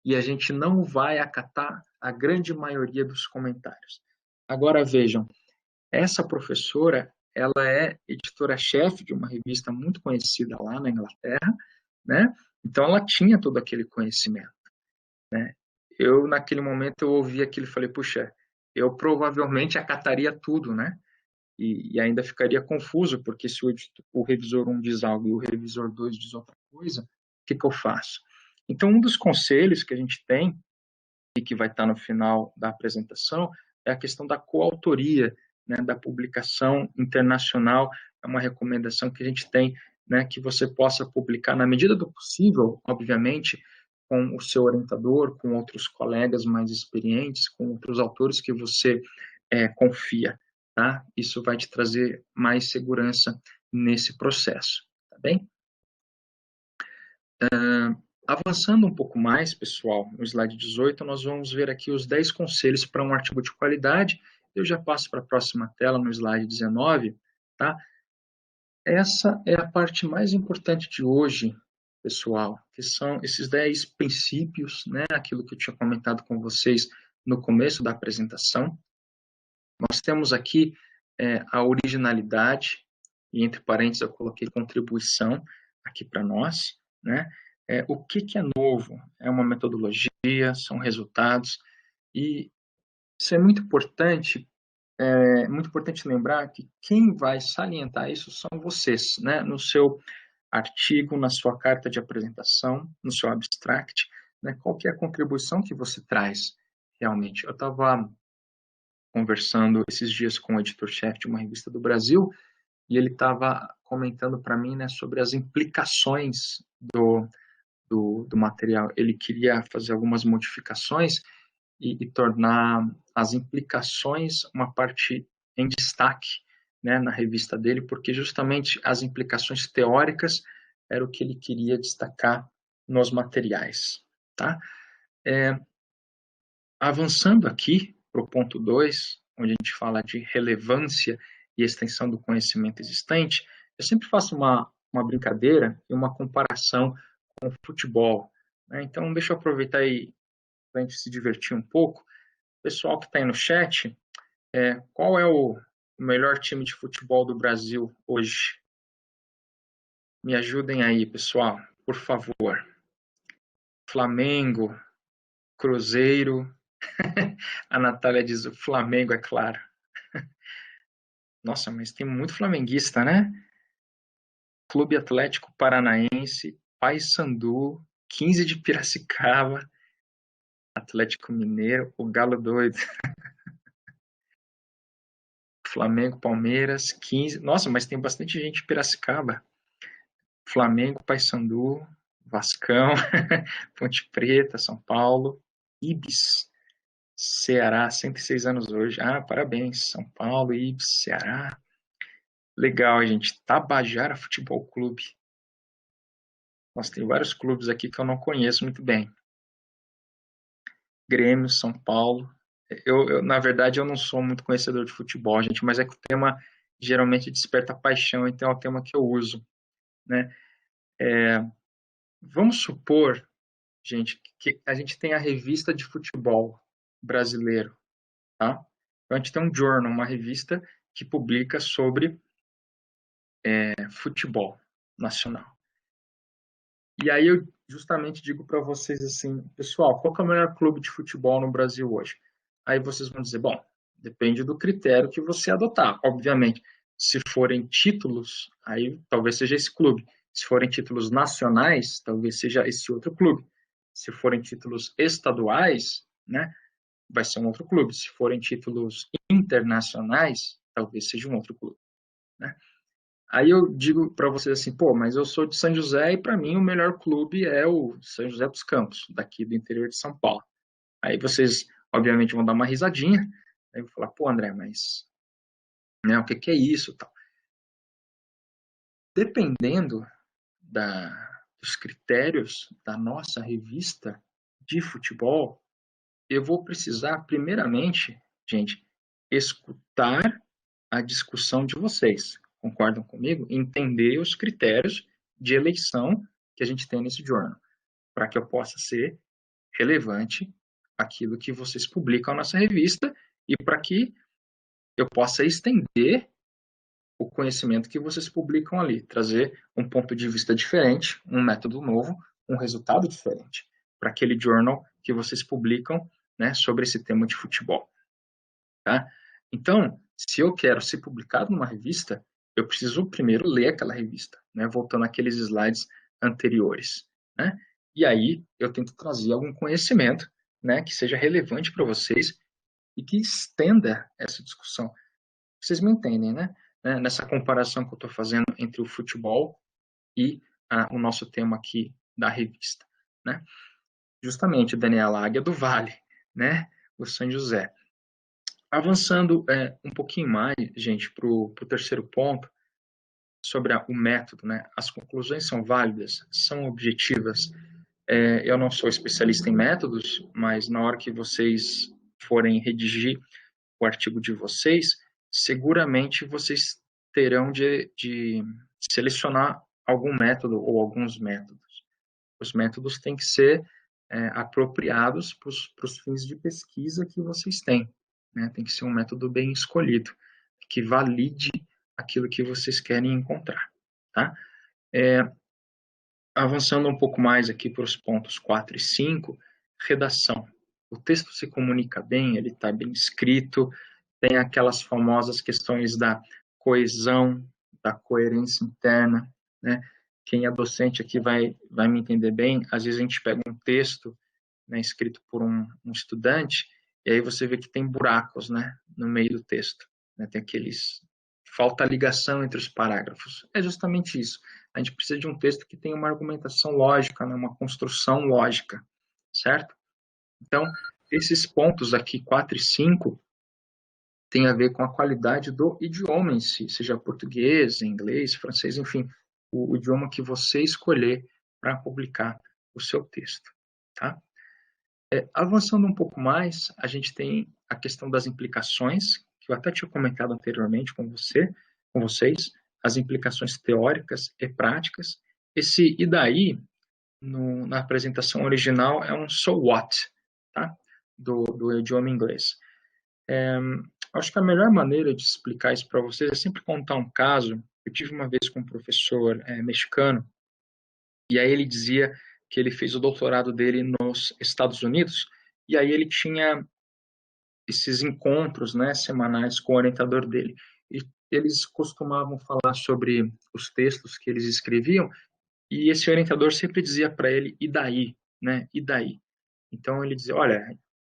e a gente não vai acatar a grande maioria dos comentários. Agora vejam, essa professora, ela é editora-chefe de uma revista muito conhecida lá na Inglaterra, né? Então ela tinha todo aquele conhecimento, né? Eu naquele momento eu ouvi aquilo e falei: puxa, eu provavelmente acataria tudo, né? E ainda ficaria confuso, porque se o revisor 1 diz algo e o revisor 2 diz outra coisa, o que eu faço? Então, um dos conselhos que a gente tem, e que vai estar no final da apresentação, é a questão da coautoria, né, da publicação internacional. É uma recomendação que a gente tem, né, que você possa publicar, na medida do possível, obviamente, com o seu orientador, com outros colegas mais experientes, com outros autores que você confia, tá? Isso vai te trazer mais segurança nesse processo, tá bem? Avançando um pouco mais, pessoal, no slide 18, nós vamos ver aqui os 10 conselhos para um artigo de qualidade. Eu já passo para a próxima tela, no slide 19, tá? Essa é a parte mais importante de hoje, pessoal, que são esses 10 princípios, né? Aquilo que eu tinha comentado com vocês no começo da apresentação. Nós temos aqui a originalidade, e entre parênteses eu coloquei contribuição aqui para nós, né? O que é novo? É uma metodologia, são resultados, e isso é muito importante lembrar que quem vai salientar isso são vocês, né? No seu artigo, na sua carta de apresentação, no seu abstract, né? Qual que é a contribuição que você traz realmente? Eu estava conversando esses dias com o editor-chefe de uma revista do Brasil, e ele estava comentando para mim, né, sobre as implicações do material. Ele queria fazer algumas modificações e tornar as implicações uma parte em destaque, né, na revista dele, porque justamente as implicações teóricas era o que ele queria destacar nos materiais. Tá? Avançando aqui para o ponto 2, onde a gente fala de relevância e extensão do conhecimento existente, eu sempre faço uma brincadeira e uma comparação com o futebol, né? Então, deixa eu aproveitar aí para a gente se divertir um pouco. Pessoal que está aí no chat, qual é o melhor time de futebol do Brasil hoje? Me ajudem aí, pessoal, por favor. Flamengo, Cruzeiro. A Natália diz o Flamengo, é claro. Nossa, mas tem muito flamenguista, né? Clube Atlético Paranaense, Paysandu, 15 de Piracicaba, Atlético Mineiro, o Galo doido, Flamengo, Palmeiras, 15. Nossa, mas tem bastante gente de Piracicaba. Flamengo, Paysandu, Vascão, Ponte Preta, São Paulo, Ibis, Ceará, 106 anos hoje. Ah, parabéns, São Paulo, Ibis, Ceará. Legal, gente. Tabajara Futebol Clube. Nossa, tem vários clubes aqui que eu não conheço muito bem. Grêmio, São Paulo. Na verdade, eu não sou muito conhecedor de futebol, gente, mas é que o tema geralmente desperta paixão, então é o tema que eu uso, né? Vamos supor, gente, que a gente tem a revista de futebol brasileiro, tá? Então, a gente tem um journal, uma revista que publica sobre futebol nacional. E aí eu justamente digo para vocês assim, pessoal, qual que é o melhor clube de futebol no Brasil hoje? Aí vocês vão dizer, bom, depende do critério que você adotar, obviamente. Se forem títulos, aí talvez seja esse clube. Se forem títulos nacionais, talvez seja esse outro clube. Se forem títulos estaduais, né, vai ser um outro clube. Se forem títulos internacionais, talvez seja um outro clube, né? Aí eu digo para vocês assim, pô, mas eu sou de São José e para mim o melhor clube é o São José dos Campos, daqui do interior de São Paulo. Aí vocês, obviamente, vão dar uma risadinha, aí eu vou falar, pô, André, mas né, o que que é isso, tal. Dependendo dos critérios da nossa revista de futebol, eu vou precisar, primeiramente, gente, escutar a discussão de vocês. Concordam comigo? Entender os critérios de eleição que a gente tem nesse jornal, para que eu possa ser relevante aquilo que vocês publicam nessa revista e para que eu possa estender o conhecimento que vocês publicam ali, trazer um ponto de vista diferente, um método novo, um resultado diferente para aquele journal que vocês publicam, né, sobre esse tema de futebol, tá? Então, se eu quero ser publicado numa revista, eu preciso primeiro ler aquela revista, né, voltando àqueles slides anteriores, né? E aí eu tento trazer algum conhecimento, né, que seja relevante para vocês e que estenda essa discussão. Vocês me entendem, né? Nessa comparação que eu estou fazendo entre o futebol e o nosso tema aqui da revista, né? Justamente, Daniela Águia do Vale, né? O São José. Avançando um pouquinho mais, gente, para o terceiro ponto, sobre o método, né? As conclusões são válidas, são objetivas. Eu não sou especialista em métodos, mas na hora que vocês forem redigir o artigo de vocês, seguramente vocês terão de selecionar algum método ou alguns métodos. Os métodos têm que ser apropriados para os fins de pesquisa que vocês têm, né? Tem que ser um método bem escolhido, que valide aquilo que vocês querem encontrar, tá? Avançando um pouco mais aqui para os pontos 4 e 5, redação. O texto se comunica bem, ele está bem escrito, tem aquelas famosas questões da coesão, da coerência interna, né? Quem é docente aqui vai me entender bem. Às vezes a gente pega um texto, né, escrito por um estudante, e aí você vê que tem buracos, né, no meio do texto, né? Tem aqueles falta ligação entre os parágrafos. É justamente isso. A gente precisa de um texto que tenha uma argumentação lógica, né, uma construção lógica, certo? Então, esses pontos aqui, 4 e 5, tem a ver com a qualidade do idioma em si, seja português, inglês, francês, enfim, o idioma que você escolher para publicar o seu texto, tá? Avançando um pouco mais, a gente tem a questão das implicações, que eu até tinha comentado anteriormente com vocês, as implicações teóricas e práticas. Esse e daí, na apresentação original, é um so what, tá? Do idioma inglês. Acho que a melhor maneira de explicar isso para vocês é sempre contar um caso. Eu tive uma vez com um professor mexicano, e aí ele dizia que ele fez o doutorado dele nos Estados Unidos, e aí ele tinha esses encontros, né, semanais com o orientador dele. E eles costumavam falar sobre os textos que eles escreviam, e esse orientador sempre dizia para ele, e daí? Né? E daí? Então ele dizia, olha,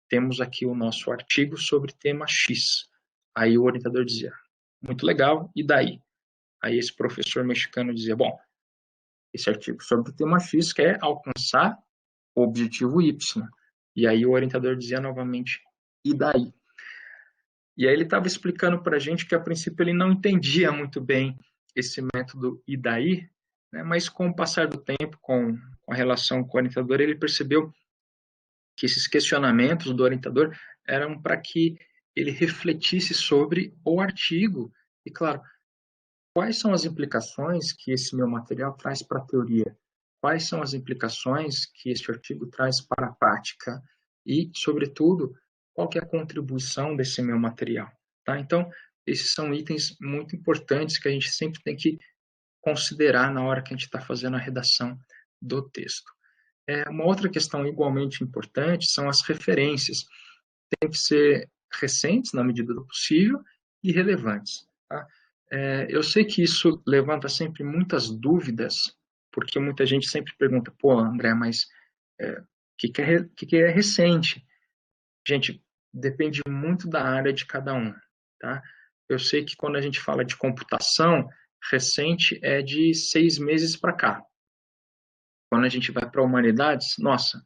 temos aqui o nosso artigo sobre tema X. Aí o orientador dizia, muito legal, e daí? Aí esse professor mexicano dizia, bom, esse artigo sobre o tema X quer alcançar o objetivo Y. E aí o orientador dizia novamente, e daí? E aí ele estava explicando para a gente que, a princípio, ele não entendia muito bem esse método e daí, né? Mas com o passar do tempo, com a relação com o orientador, ele percebeu que esses questionamentos do orientador eram para que ele refletisse sobre o artigo. E, claro, quais são as implicações que esse meu material traz para a teoria? Quais são as implicações que esse artigo traz para a prática? E, sobretudo, qual que é a contribuição desse meu material? Tá? Então, esses são itens muito importantes que a gente sempre tem que considerar na hora que a gente está fazendo a redação do texto. Uma outra questão igualmente importante são as referências. Tem que ser recentes, na medida do possível, e relevantes. Tá? Eu sei que isso levanta sempre muitas dúvidas, porque muita gente sempre pergunta, pô, André, mas o que é recente? Gente, depende muito da área de cada um. Tá? Eu sei que quando a gente fala de computação, recente é de 6 meses para cá. Quando a gente vai para humanidades, nossa,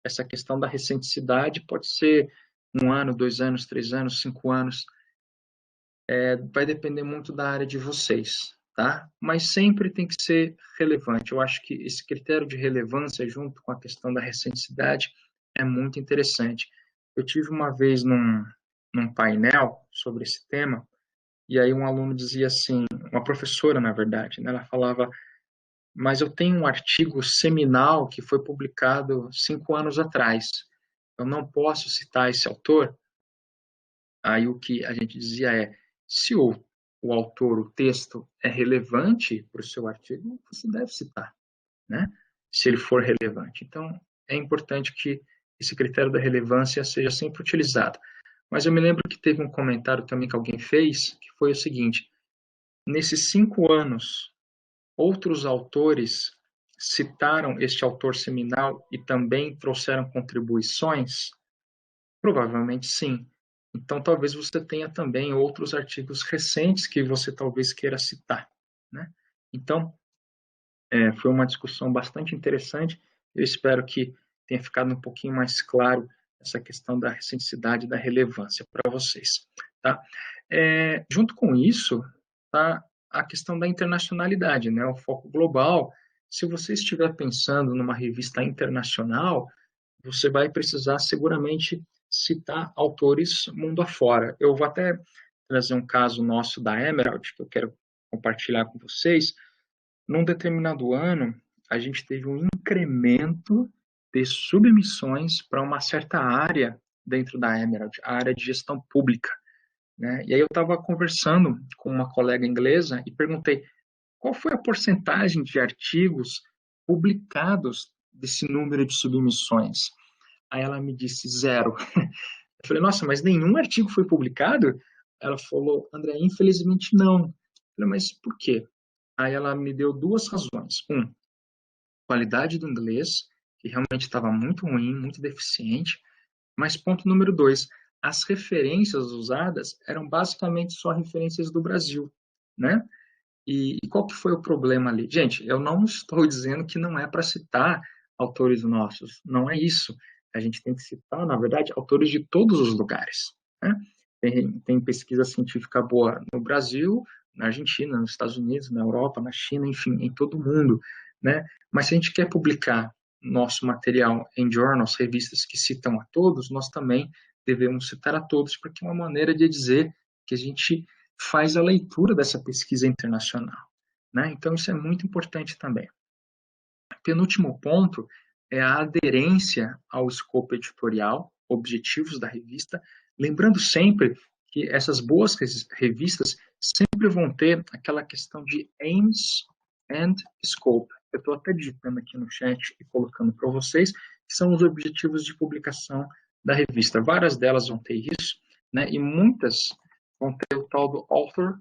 essa questão da recenticidade pode ser 1 ano, 2 anos, 3 anos, 5 anos. Vai depender muito da área de vocês, tá? Mas sempre tem que ser relevante. Eu acho que esse critério de relevância, junto com a questão da recenticidade, é muito interessante. Eu tive uma vez num painel sobre esse tema, e aí um aluno dizia assim, uma professora, na verdade, né? Ela falava, mas eu tenho um artigo seminal que foi publicado 5 anos atrás. Eu não posso citar esse autor. Aí o que a gente dizia se o autor, o texto é relevante para o seu artigo, você deve citar, né? Se ele for relevante. Então, é importante que esse critério da relevância seja sempre utilizado. Mas eu me lembro que teve um comentário também que alguém fez, que foi o seguinte, nesses 5 anos, outros autores citaram este autor seminal e também trouxeram contribuições? Provavelmente sim. Então, talvez você tenha também outros artigos recentes que você talvez queira citar, né? Então, foi uma discussão bastante interessante. Eu espero que tenha ficado um pouquinho mais claro essa questão da recenticidade e da relevância para vocês, tá? Junto com isso, tá a questão da internacionalidade, né? O foco global. Se você estiver pensando numa revista internacional, você vai precisar seguramente citar autores mundo afora. Eu vou até trazer um caso nosso da Emerald, que eu quero compartilhar com vocês. Num determinado ano, a gente teve um incremento de submissões para uma certa área dentro da Emerald, a área de gestão pública, né? E aí eu estava conversando com uma colega inglesa e perguntei qual foi a porcentagem de artigos publicados desse número de submissões. Aí ela me disse 0. Eu falei, nossa, mas nenhum artigo foi publicado? Ela falou, André, infelizmente não. Eu falei, mas por quê? Aí ela me deu 2 razões. Qualidade do inglês, que realmente estava muito ruim, muito deficiente. Mas ponto número 2, as referências usadas eram basicamente só referências do Brasil, né? E qual que foi o problema ali? Gente, eu não estou dizendo que não é para citar autores nossos, não é isso. A gente tem que citar, na verdade, autores de todos os lugares, né? Tem pesquisa científica boa no Brasil, na Argentina, nos Estados Unidos, na Europa, na China, enfim, em todo o mundo, né? Mas se a gente quer publicar nosso material em journals, revistas que citam a todos, nós também devemos citar a todos, porque é uma maneira de dizer que a gente faz a leitura dessa pesquisa internacional, né? Então, isso é muito importante também. Penúltimo ponto é a aderência ao escopo editorial, objetivos da revista, lembrando sempre que essas boas revistas sempre vão ter aquela questão de aims and scope. Eu estou até digitando aqui no chat e colocando para vocês, que são os objetivos de publicação da revista. Várias delas vão ter isso, né? E muitas vão ter o tal do Author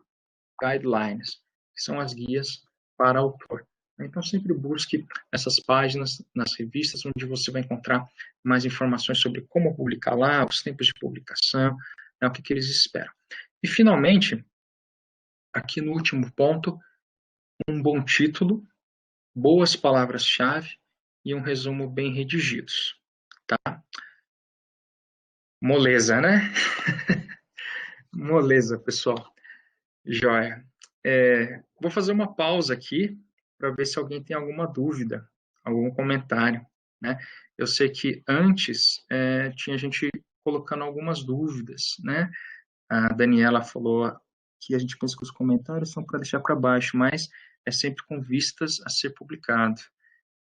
Guidelines, que são as guias para autor. Então, sempre busque essas páginas nas revistas, onde você vai encontrar mais informações sobre como publicar lá, os tempos de publicação, né, o que eles esperam. E, finalmente, aqui no último ponto, um bom título, boas palavras-chave e um resumo bem redigidos. Tá? Moleza, né? Moleza, pessoal. Joia. Vou fazer uma pausa aqui para ver se alguém tem alguma dúvida, algum comentário, né? Eu sei que antes tinha gente colocando algumas dúvidas, né? A Daniela falou que a gente pensa que os comentários são para deixar para baixo, mas é sempre com vistas a ser publicado.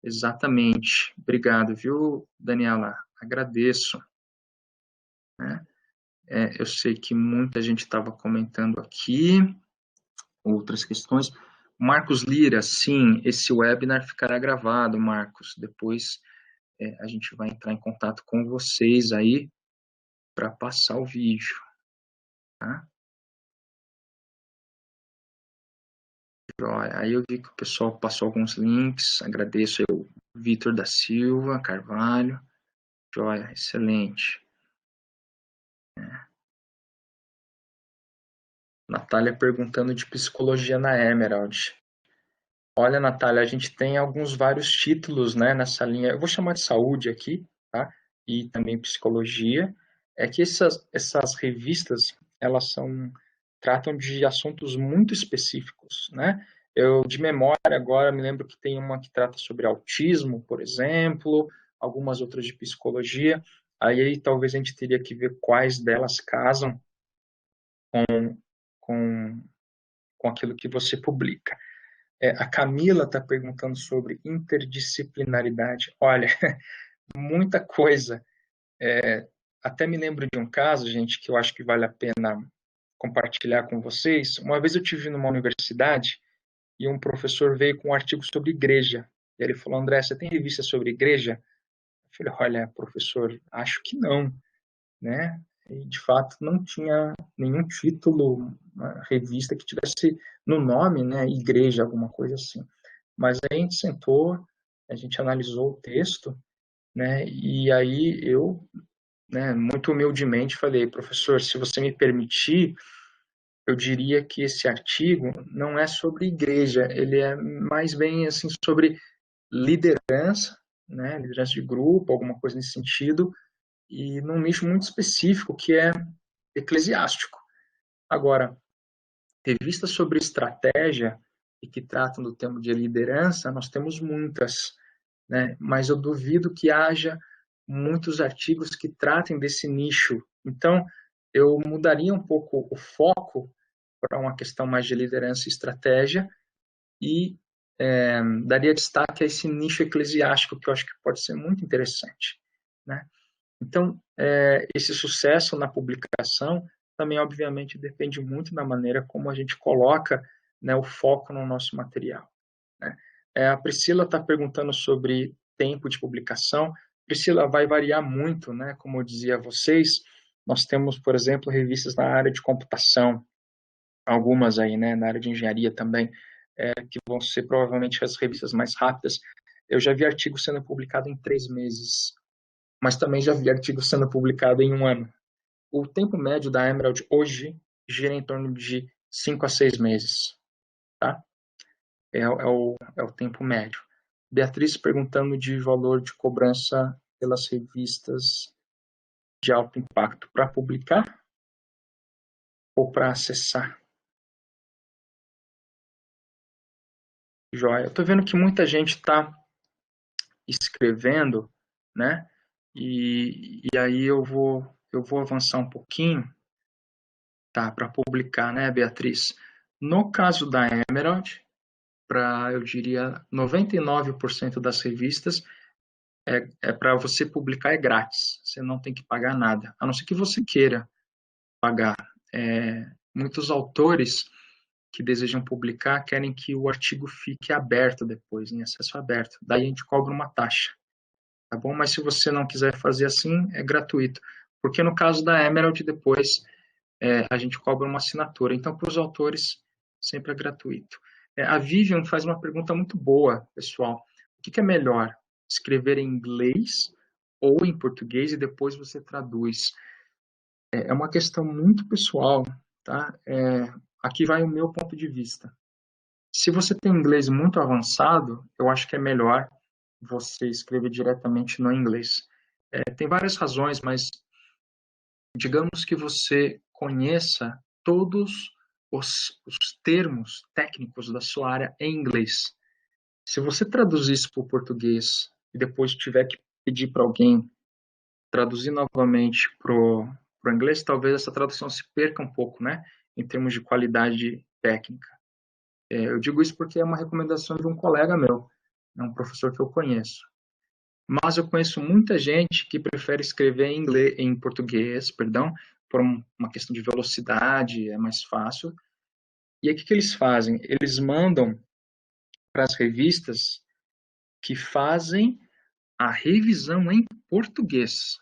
Exatamente. Obrigado, viu, Daniela? Agradeço. Né? Eu sei que muita gente estava comentando aqui outras questões. Marcos Lira, sim, esse webinar ficará gravado, Marcos. Depois a gente vai entrar em contato com vocês aí para passar o vídeo. Tá? Aí eu vi que o pessoal passou alguns links, agradeço aí o Vitor da Silva Carvalho. Joia, excelente. Natália perguntando de psicologia na Emerald. Olha, Natália, a gente tem vários títulos, né, nessa linha. Eu vou chamar de saúde aqui, tá? E também psicologia. É que essas revistas, elas tratam de assuntos muito específicos, né? Eu, de memória, agora me lembro que tem uma que trata sobre autismo, por exemplo, algumas outras de psicologia. Aí talvez a gente teria que ver quais delas casam com, com aquilo que você publica. A Camila está perguntando sobre interdisciplinaridade. Olha, muita coisa. Até me lembro de um caso, gente, que eu acho que vale a pena compartilhar com vocês. Uma vez eu tive numa universidade e um professor veio com um artigo sobre igreja. E ele falou, André, você tem revista sobre igreja? Eu falei, olha, professor, acho que não, né? E, de fato, não tinha nenhum título, uma revista que tivesse no nome, né, igreja, alguma coisa assim. Mas aí a gente sentou, a gente analisou o texto, né, e aí eu, né, muito humildemente falei, professor, se você me permitir, eu diria que esse artigo não é sobre igreja, ele é mais bem assim sobre liderança, né, liderança de grupo, alguma coisa nesse sentido, e num nicho muito específico que é eclesiástico. Agora, revistas sobre estratégia e que tratam do tema de liderança, nós temos muitas, né? Mas eu duvido que haja muitos artigos que tratem desse nicho. Então, eu mudaria um pouco o foco para uma questão mais de liderança e estratégia e daria destaque a esse nicho eclesiástico que eu acho que pode ser muito interessante, né? Então, esse sucesso na publicação também, obviamente, depende muito da maneira como a gente coloca, né, o foco no nosso material. Né? A Priscila está perguntando sobre tempo de publicação. Priscila, vai variar muito, né? Como eu dizia a vocês, nós temos, por exemplo, revistas na área de computação, algumas aí, né, na área de engenharia também, que vão ser provavelmente as revistas mais rápidas. Eu já vi artigo sendo publicado em 3 meses, mas também já vi artigo sendo publicado em 1 ano. O tempo médio da Emerald hoje gira em torno de 5 a 6 meses, tá? É o tempo médio. Beatriz perguntando de valor de cobrança pelas revistas de alto impacto para publicar ou para acessar. Joia. Eu estou vendo que muita gente está escrevendo, né? E aí eu vou avançar um pouquinho, tá? Para publicar, né, Beatriz? No caso da Emerald, para, eu diria, 99% das revistas, para você publicar é grátis. Você não tem que pagar nada, a não ser que você queira pagar. Muitos autores que desejam publicar querem que o artigo fique aberto depois, em acesso aberto. Daí a gente cobra uma taxa. tá bom? Mas se você não quiser fazer assim, é gratuito. Porque no caso da Emerald, depois a gente cobra uma assinatura. Então, para os autores, sempre é gratuito. A Vivian faz uma pergunta muito boa, pessoal. O que é melhor, escrever em inglês ou em português e depois você traduz? É uma questão muito pessoal, tá? Aqui vai o meu ponto de vista. Se você tem inglês muito avançado, eu acho que é melhor você escrever diretamente no inglês. Tem várias razões, mas digamos que você conheça todos os termos técnicos da sua área em inglês. Se você traduzir isso para o português e depois tiver que pedir para alguém traduzir novamente para o inglês, talvez essa tradução se perca um pouco, né? Em termos de qualidade técnica. Eu digo isso porque é uma recomendação de um colega meu, é um professor que eu conheço. Mas eu conheço muita gente que prefere escrever em inglês, em português, perdão, por uma questão de velocidade, é mais fácil. E aí o que eles fazem? Eles mandam para as revistas que fazem a revisão em português.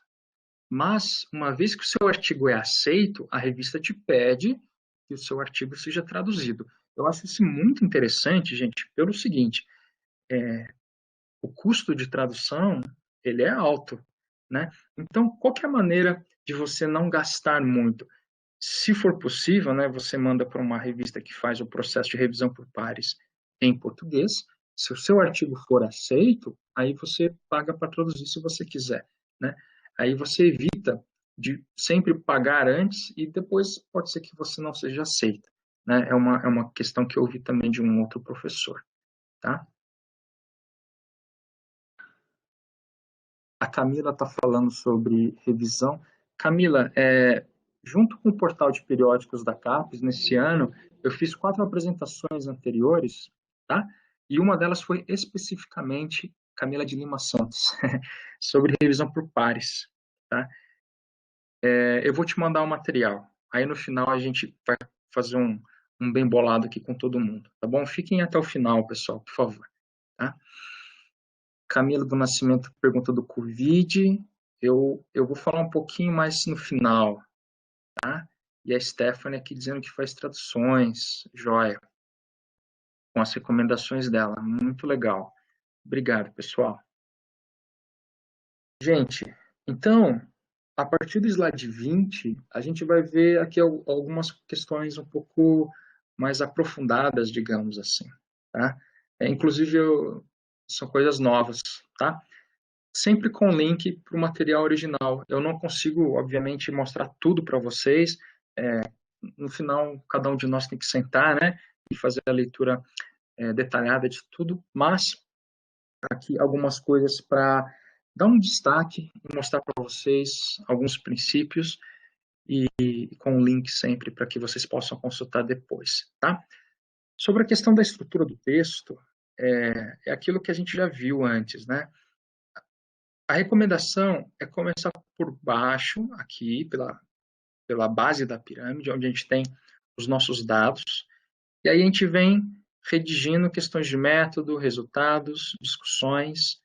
Mas, uma vez que o seu artigo é aceito, a revista te pede que o seu artigo seja traduzido. Eu acho isso muito interessante, gente, pelo seguinte, o custo de tradução, ele é alto, né? Então, qual que é a maneira de você não gastar muito? Se for possível, né, você manda para uma revista que faz o processo de revisão por pares em português. Se o seu artigo for aceito, aí você paga para traduzir se você quiser, né? Aí você evita de sempre pagar antes e depois pode ser que você não seja aceito, né? É uma questão que eu ouvi também de um outro professor, tá? A Camila está falando sobre revisão. Camila, junto com o portal de periódicos da CAPES, nesse ano, eu fiz 4 apresentações anteriores, tá? E uma delas foi especificamente Camila de Lima Santos, sobre revisão por pares, tá? Eu vou te mandar o material. Aí no final a gente vai fazer um bem bolado aqui com todo mundo, tá bom? Fiquem até o final, pessoal, por favor, tá? Camila do Nascimento pergunta do Covid. Eu vou falar um pouquinho mais no final, tá? E a Stephanie aqui dizendo que faz traduções, joia, com as recomendações dela. Muito legal. Obrigado, pessoal. Gente, então, a partir do slide 20, a gente vai ver aqui algumas questões um pouco mais aprofundadas, digamos assim, tá? Inclusive, são coisas novas, tá? Sempre com link para o material original. Eu não consigo, obviamente, mostrar tudo para vocês. É, no final, cada um de nós tem que sentar, né, e fazer a leitura detalhada de tudo, mas aqui algumas coisas para dar um destaque e mostrar para vocês alguns princípios e com link sempre para que vocês possam consultar depois, tá? Sobre a questão da estrutura do texto, é aquilo que a gente já viu antes, né? A recomendação é começar por baixo, aqui, pela base da pirâmide, onde a gente tem os nossos dados, e aí a gente vem redigindo questões de método, resultados, discussões,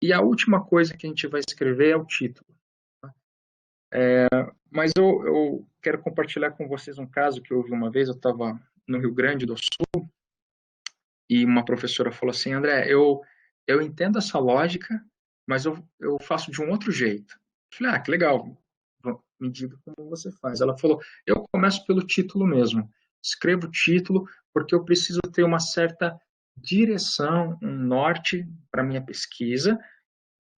e a última coisa que a gente vai escrever é o título. Mas eu quero compartilhar com vocês um caso que eu ouvi uma vez. Eu estava no Rio Grande do Sul e uma professora falou assim: André, eu entendo essa lógica, mas eu faço de um outro jeito. Eu falei: que legal, me diga como você faz. Ela falou: eu começo pelo título mesmo. Escrevo o título porque eu preciso ter uma certa direção, um norte para minha pesquisa,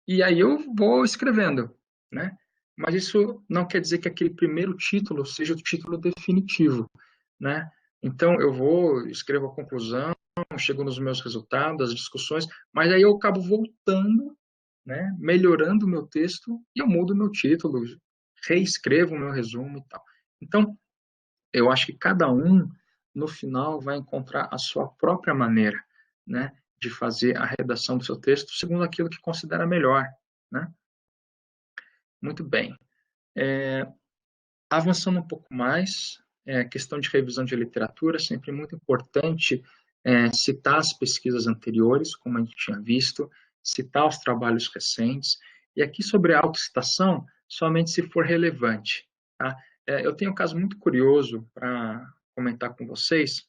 e aí eu vou escrevendo, né? Mas isso não quer dizer que aquele primeiro título seja o título definitivo, né? Então eu vou, escrevo a conclusão, chego nos meus resultados, as discussões, mas aí eu acabo voltando, né? Melhorando o meu texto e eu mudo o meu título, reescrevo o meu resumo e tal. Então, eu acho que cada um, no final, vai encontrar a sua própria maneira, né? De fazer a redação do seu texto segundo aquilo que considera melhor, né? Muito bem. Avançando um pouco mais, questão de revisão de literatura, sempre muito importante citar as pesquisas anteriores, como a gente tinha visto, citar os trabalhos recentes, e aqui sobre a autocitação, somente se for relevante. Tá? Eu tenho um caso muito curioso para comentar com vocês.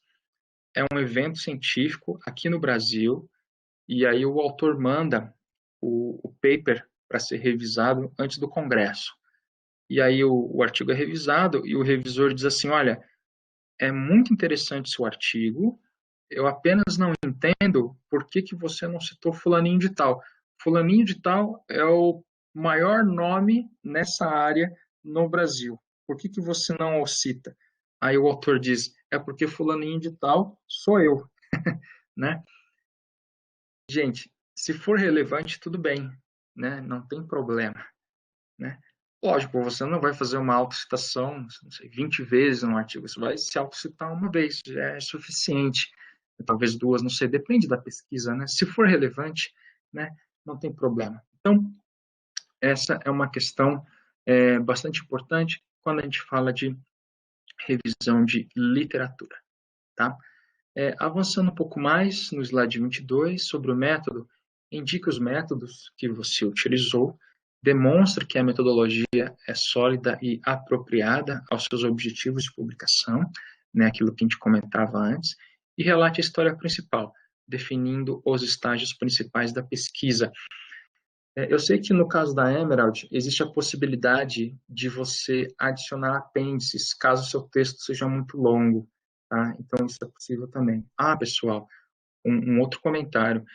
É um evento científico aqui no Brasil, e aí o autor manda o paper para ser revisado antes do congresso. E aí o artigo é revisado e o revisor diz assim, olha, é muito interessante seu artigo, eu apenas não entendo por que você não citou fulaninho de tal. Fulaninho de tal é o maior nome nessa área no Brasil. Por que você não o cita? Aí o autor diz, é porque fulaninho de tal sou eu, né? Gente, se for relevante, tudo bem, né? Não tem problema, né? Lógico, você não vai fazer uma autocitação, não sei, 20 vezes no artigo, você vai se autocitar uma vez, já é suficiente. Talvez duas, não sei, depende da pesquisa, né? Se for relevante, né, não tem problema. Então, essa é uma questão bastante importante quando a gente fala de revisão de literatura, tá? Avançando um pouco mais no slide 22, sobre o método, indique os métodos que você utilizou, demonstre que a metodologia é sólida e apropriada aos seus objetivos de publicação, né, aquilo que a gente comentava antes, e relate a história principal, definindo os estágios principais da pesquisa. Eu sei que no caso da Emerald, existe a possibilidade de você adicionar apêndices, caso o seu texto seja muito longo, tá? Então, isso é possível também. Ah, pessoal, um outro comentário.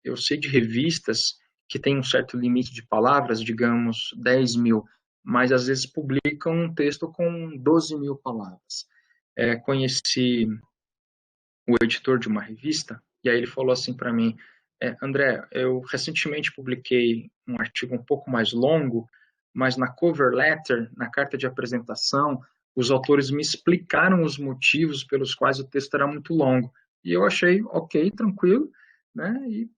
Eu sei de revistas que têm um certo limite de palavras, digamos 10.000, mas às vezes publicam um texto com 12.000 palavras. Conheci o editor de uma revista, e aí ele falou assim para mim, André, eu recentemente publiquei um artigo um pouco mais longo, mas na cover letter, na carta de apresentação, os autores me explicaram os motivos pelos quais o texto era muito longo. E eu achei ok, tranquilo, né? E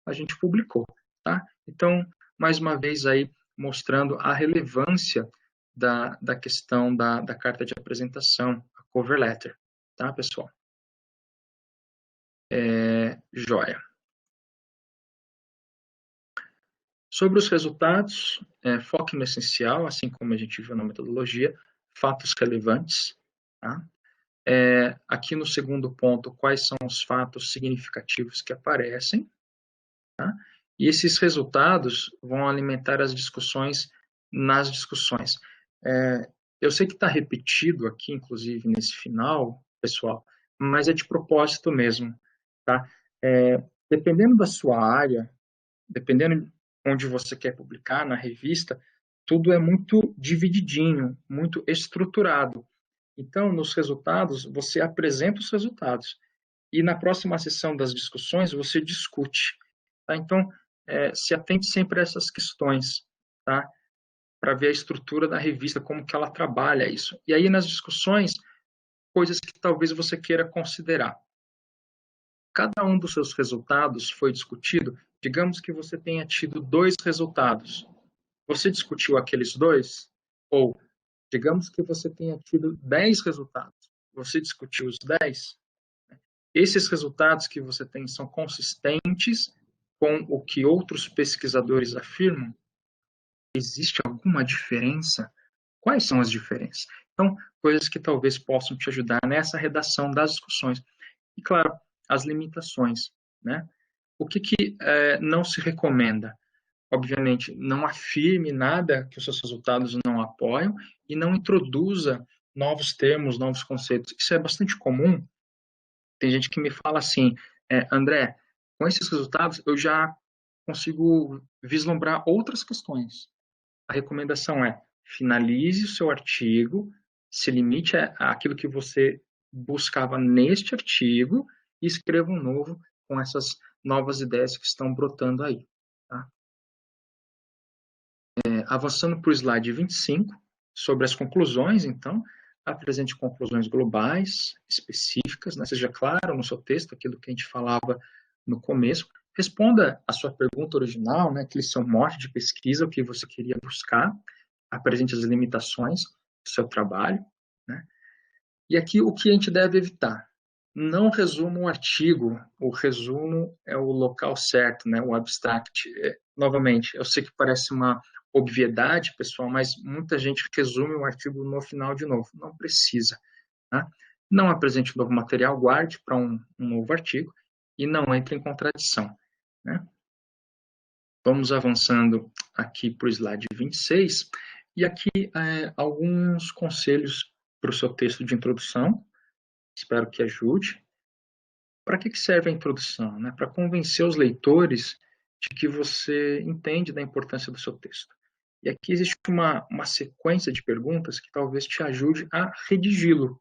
a gente publicou, tá? Então, mais uma vez aí, mostrando a relevância da questão da carta de apresentação, a cover letter, tá, pessoal? Joia. Sobre os resultados, foque no essencial, assim como a gente viu na metodologia, fatos relevantes. Tá? Aqui no segundo ponto, quais são os fatos significativos que aparecem. Tá? E esses resultados vão alimentar as discussões nas discussões. Eu sei que está repetido aqui, inclusive, nesse final, pessoal, mas é de propósito mesmo. Tá? Dependendo da sua área, dependendo onde você quer publicar, na revista, tudo é muito divididinho, muito estruturado. Então, nos resultados, você apresenta os resultados. E na próxima sessão das discussões, você discute. Tá? Então, se atente sempre a essas questões, tá? Para ver a estrutura da revista, como que ela trabalha isso. E aí, nas discussões, coisas que talvez você queira considerar. Cada um dos seus resultados foi discutido, digamos que você tenha tido 2 resultados. Você discutiu aqueles 2? Ou, digamos que você tenha tido 10 resultados. Você discutiu os 10? Esses resultados que você tem são consistentes com o que outros pesquisadores afirmam? Existe alguma diferença? Quais são as diferenças? Então, coisas que talvez possam te ajudar nessa redação das discussões. E, claro, as limitações, né? O que não se recomenda? Obviamente, não afirme nada que os seus resultados não apoiam e não introduza novos termos, novos conceitos. Isso é bastante comum. Tem gente que me fala assim, André, com esses resultados eu já consigo vislumbrar outras questões. A recomendação é finalize o seu artigo, se limite àquilo que você buscava neste artigo e escreva um novo com essas novas ideias que estão brotando aí. Tá? Avançando para o slide 25, sobre as conclusões, então, apresente conclusões globais, específicas, né? Seja claro no seu texto, aquilo que a gente falava no começo. Responda a sua pergunta original, né? Aquele seu mote de pesquisa, o que você queria buscar. Apresente as limitações do seu trabalho, né? E aqui o que a gente deve evitar? Não resuma o artigo, o resumo é o local certo, né? O abstract. Novamente, eu sei que parece uma obviedade, pessoal, mas muita gente resume o artigo no final de novo. Não precisa. Tá? Não apresente um novo material, guarde para um novo artigo e não entre em contradição. Né? Vamos avançando aqui para o slide 26, e aqui alguns conselhos para o seu texto de introdução, espero que ajude. Para que serve a introdução? Né? Para convencer os leitores de que você entende da importância do seu texto. E aqui existe uma sequência de perguntas que talvez te ajude a redigi-lo.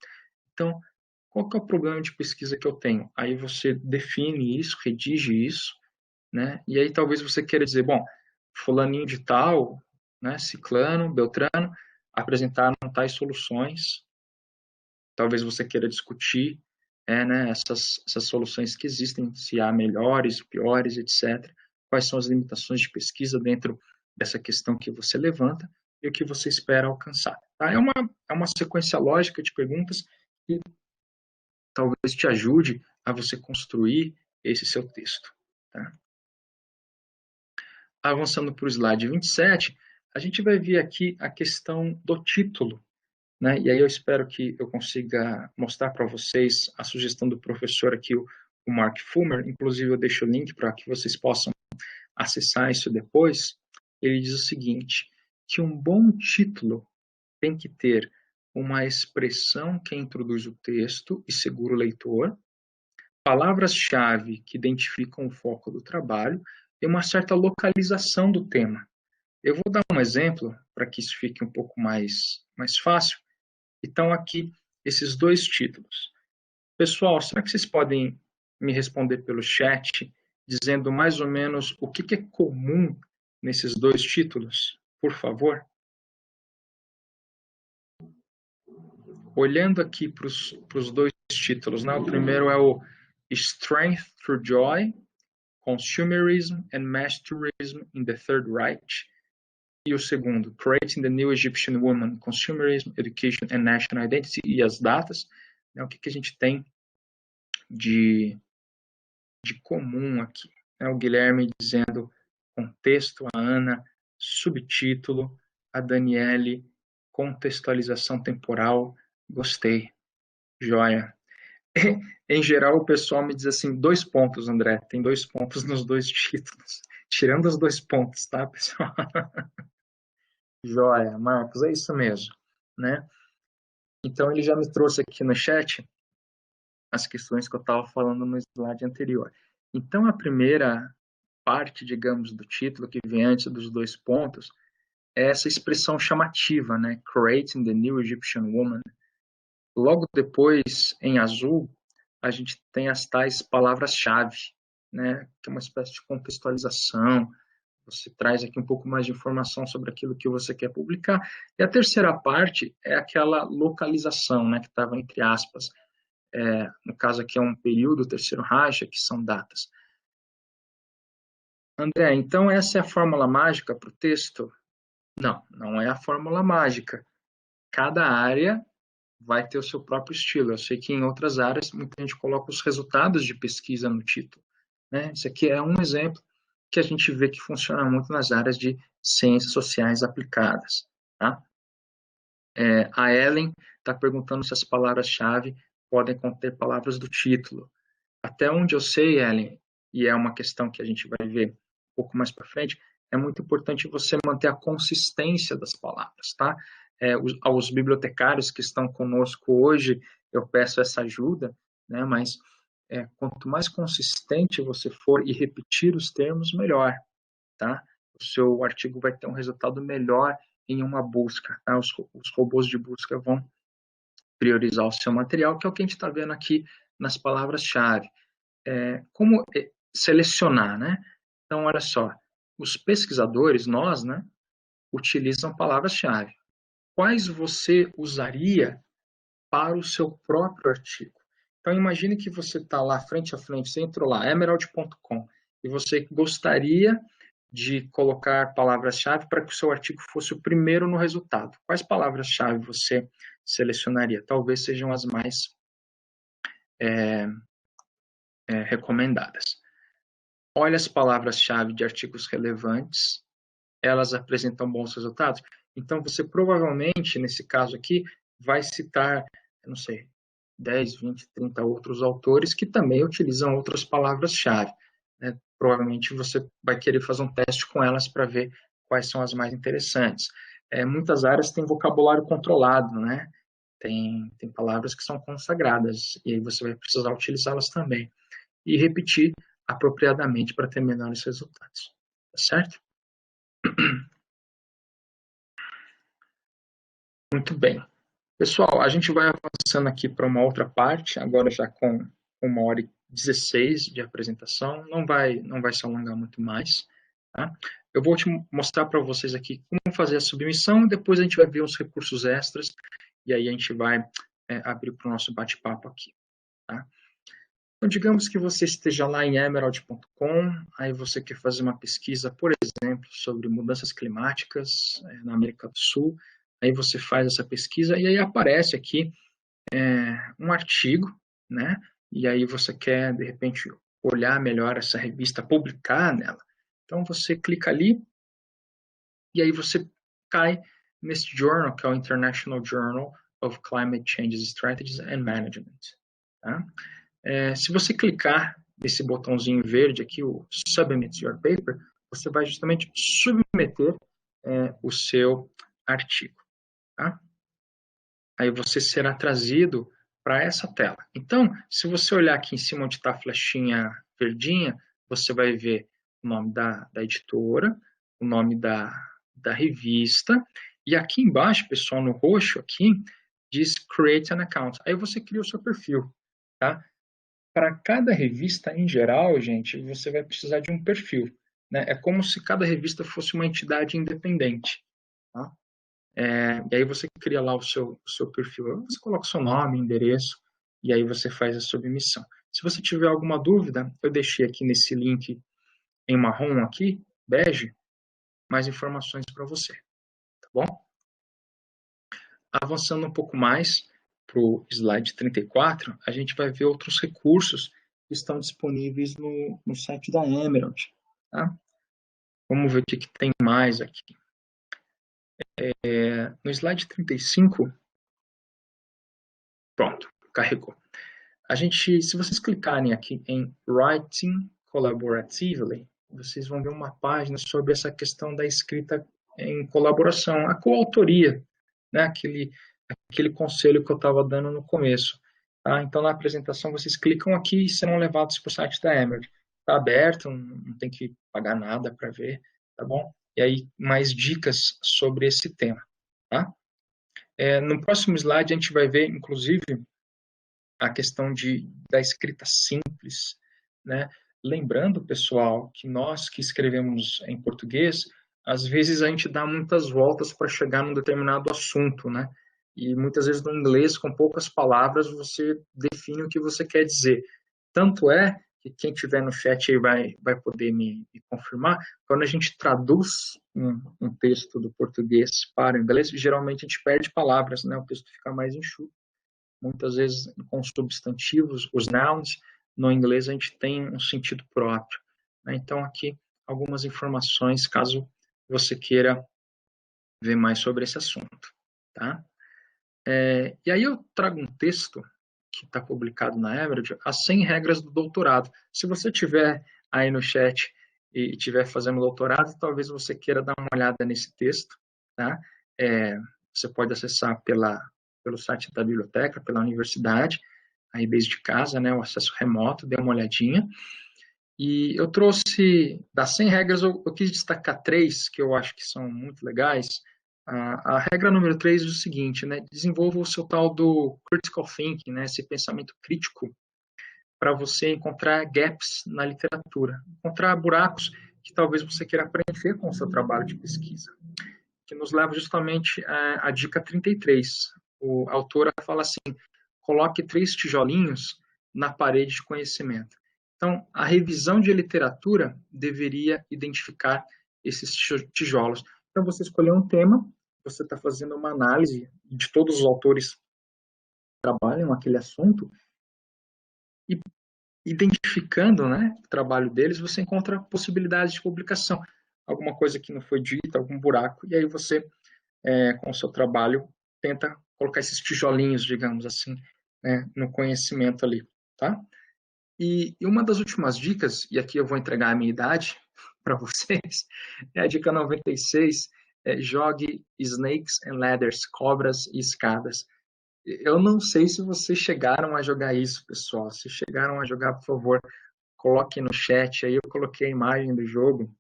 Então, qual que é o problema de pesquisa que eu tenho? Aí você define isso, redige isso, né? E aí talvez você queira dizer, bom, fulaninho de tal, né, ciclano, beltrano, apresentaram tais soluções. Talvez você queira discutir né, essas soluções que existem, se há melhores, piores, etc. Quais são as limitações de pesquisa dentro dessa questão que você levanta e o que você espera alcançar. Tá? É uma sequência lógica de perguntas que talvez te ajude a você construir esse seu texto. Tá? Avançando para o slide 27, a gente vai ver aqui a questão do título. Né? E aí eu espero que eu consiga mostrar para vocês a sugestão do professor aqui, o Mark Fulmer. Inclusive, eu deixo o link para que vocês possam acessar isso depois. Ele diz o seguinte, que um bom título tem que ter uma expressão que introduz o texto e segura o leitor, palavras-chave que identificam o foco do trabalho e uma certa localização do tema. Eu vou dar um exemplo para que isso fique um pouco mais fácil. Então, aqui, esses dois títulos. Pessoal, será que vocês podem me responder pelo chat, dizendo mais ou menos o que é comum nesses dois títulos, por favor? Olhando aqui para os dois títulos, né? O primeiro é o Strength Through Joy, Consumerism and Masterism in the Third Reich. E o segundo, Creating the New Egyptian Woman, Consumerism, Education and National Identity, e as datas. Né? O que a gente tem de comum aqui. O Guilherme dizendo contexto, a Ana, subtítulo, a Daniele, contextualização temporal, gostei, joia. Em geral, o pessoal me diz assim, 2 pontos, André, tem 2 pontos nos dois títulos. Tirando os 2 pontos, tá, pessoal? Joia, Marcos, é isso mesmo, né? Então, ele já me trouxe aqui no chat as questões que eu estava falando no slide anterior. Então, a primeira parte, digamos, do título que vem antes dos 2 pontos é essa expressão chamativa, né? Creating the New Egyptian Woman. Logo depois, em azul, a gente tem as tais palavras-chave, né? Que é uma espécie de contextualização. Você traz aqui um pouco mais de informação sobre aquilo que você quer publicar. E a terceira parte é aquela localização, né? Que estava entre aspas. No caso aqui é um período, o terceiro Reich, que são datas. André, então essa é a fórmula mágica para o texto? Não, não é a fórmula mágica. Cada área vai ter o seu próprio estilo. Eu sei que em outras áreas muita gente coloca os resultados de pesquisa no título. Né? Esse aqui é um exemplo que a gente vê que funciona muito nas áreas de ciências sociais aplicadas. Tá? A Ellen está perguntando se as palavras-chave podem conter palavras do título. Até onde eu sei, Ellen, e é uma questão que a gente vai ver um pouco mais para frente, é muito importante você manter a consistência das palavras, tá? Aos bibliotecários que estão conosco hoje, eu peço essa ajuda, né? Mas quanto mais consistente você for e repetir os termos, melhor, tá? O seu artigo vai ter um resultado melhor em uma busca, tá? Os robôs de busca vão priorizar o seu material, que é o que a gente está vendo aqui nas palavras-chave. Como selecionar, né? Então, olha só, os pesquisadores, nós, né, utilizam palavras-chave. Quais você usaria para o seu próprio artigo? Então, imagine que você está lá frente a frente, você entrou lá, emerald.com, e você gostaria de colocar palavras-chave para que o seu artigo fosse o primeiro no resultado. Quais palavras-chave você selecionaria? Talvez sejam as mais recomendadas. Olha as palavras-chave de artigos relevantes, elas apresentam bons resultados. Então, você provavelmente, nesse caso aqui, vai citar, eu não sei, 10, 20, 30 outros autores que também utilizam outras palavras-chave, né? Provavelmente você vai querer fazer um teste com elas para ver quais são as mais interessantes. Muitas áreas têm vocabulário controlado, né? Tem palavras que são consagradas, e aí você vai precisar utilizá-las também. E repetir apropriadamente para ter melhores resultados. Tá certo? Muito bem. Pessoal, a gente vai avançando aqui para uma outra parte, agora já com 1h16 de apresentação, não vai se alongar muito mais. Tá? Eu vou te mostrar para vocês aqui como fazer a submissão, depois a gente vai ver os recursos extras, e aí a gente vai abrir para o nosso bate-papo aqui. Tá? Então, digamos que você esteja lá em emerald.com, aí você quer fazer uma pesquisa, por exemplo, sobre mudanças climáticas na América do Sul, aí você faz essa pesquisa e aí aparece aqui um artigo, né? E aí você quer, de repente, olhar melhor essa revista, publicar nela. Então, você clica ali e aí você cai nesse journal, que é o International Journal of Climate Change Strategies and Management. Tá? Se você clicar nesse botãozinho verde aqui, o Submit Your Paper, você vai justamente submeter o seu artigo. Tá? Aí você será trazido para essa tela. Então, se você olhar aqui em cima onde está a flechinha verdinha, você vai ver o nome da editora, o nome da revista, e aqui embaixo, pessoal, no roxo aqui, diz Create an Account. Aí você cria o seu perfil, tá? Para cada revista, em geral, gente, você vai precisar de um perfil, né? É como se cada revista fosse uma entidade independente, tá? E aí você cria lá o seu perfil, você coloca o seu nome, endereço, e aí você faz a submissão. Se você tiver alguma dúvida, eu deixei aqui nesse link em marrom aqui, bege, mais informações para você, tá bom? Avançando um pouco mais para o slide 34, a gente vai ver outros recursos que estão disponíveis no site da Emerald, tá? Vamos ver o que tem mais aqui. No slide 35, pronto, carregou. Se vocês clicarem aqui em Writing Collaboratively, vocês vão ver uma página sobre essa questão da escrita em colaboração, a coautoria, né? Aquele conselho que eu estava dando no começo. Tá? Então, na apresentação, vocês clicam aqui e serão levados para o site da Emerald. Está aberto, não tem que pagar nada para ver, tá bom? E aí, mais dicas sobre esse tema. Tá? No próximo slide, a gente vai ver, inclusive, a questão da escrita simples, né? Lembrando, pessoal, que nós que escrevemos em português, às vezes a gente dá muitas voltas para chegar num determinado assunto, né? E muitas vezes no inglês, com poucas palavras, você define o que você quer dizer. Tanto é que quem estiver no chat aí vai poder me confirmar, quando a gente traduz um texto do português para o inglês, geralmente a gente perde palavras, né? O texto fica mais enxuto. Muitas vezes com substantivos, os nouns, no inglês a gente tem um sentido próprio. Né? Então, aqui algumas informações, caso você queira ver mais sobre esse assunto. Tá? E aí eu trago um texto que está publicado na Emerald, as 100 regras do doutorado. Se você tiver aí no chat e estiver fazendo doutorado, talvez você queira dar uma olhada nesse texto. Tá? Você pode acessar pelo site da biblioteca, pela universidade, aí desde casa, né, o acesso remoto, dê uma olhadinha. E eu trouxe, das 100 regras, eu quis destacar 3 que eu acho que são muito legais. A regra número 3 é o seguinte, né, desenvolva o seu tal do critical thinking, né, esse pensamento crítico, para você encontrar gaps na literatura, encontrar buracos que talvez você queira preencher com o seu trabalho de pesquisa, que nos leva justamente à dica 33. A autora fala assim, coloque 3 tijolinhos na parede de conhecimento. Então, a revisão de literatura deveria identificar esses tijolos. Então, você escolheu um tema, você está fazendo uma análise de todos os autores que trabalham aquele assunto, e identificando, né, o trabalho deles, você encontra possibilidades de publicação, alguma coisa que não foi dita, algum buraco, e aí você, com o seu trabalho, tenta colocar esses tijolinhos, digamos assim, né, no conhecimento ali, tá? E uma das últimas dicas, e aqui eu vou entregar a minha idade para vocês, é a dica 96, jogue Snakes and Ladders, cobras e escadas. Eu não sei se vocês chegaram a jogar isso, pessoal. Se chegaram a jogar, por favor, coloque no chat. Aí eu coloquei a imagem do jogo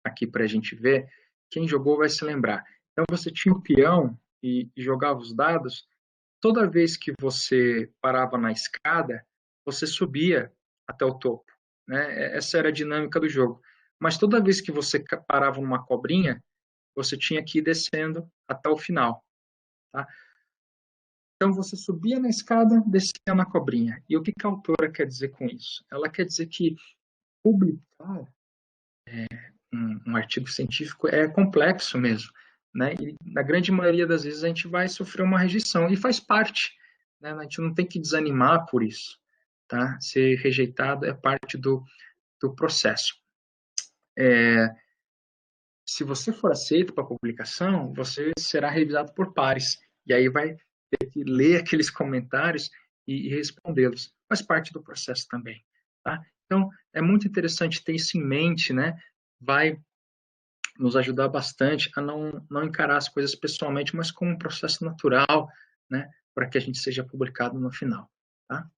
aqui para a gente ver. Quem jogou vai se lembrar. Então você tinha o peão e jogava os dados. Toda vez que você parava na escada, você subia até o topo, né? Essa era a dinâmica do jogo. Mas toda vez que você parava numa cobrinha, você tinha que ir descendo até o final, tá? Então você subia na escada, descia na cobrinha. E o que a autora quer dizer com isso? Ela quer dizer que publicar um artigo científico é complexo mesmo, né? E na grande maioria das vezes a gente vai sofrer uma rejeição e faz parte, né? A gente não tem que desanimar por isso, tá? Ser rejeitado é parte do processo. Se você for aceito para publicação, você será revisado por pares e aí vai ter que ler aqueles comentários e respondê-los. Faz parte do processo também, tá? Então é muito interessante ter isso em mente, né? Vai nos ajudar bastante a não encarar as coisas pessoalmente, mas como um processo natural, né, para que a gente seja publicado no final. Tá?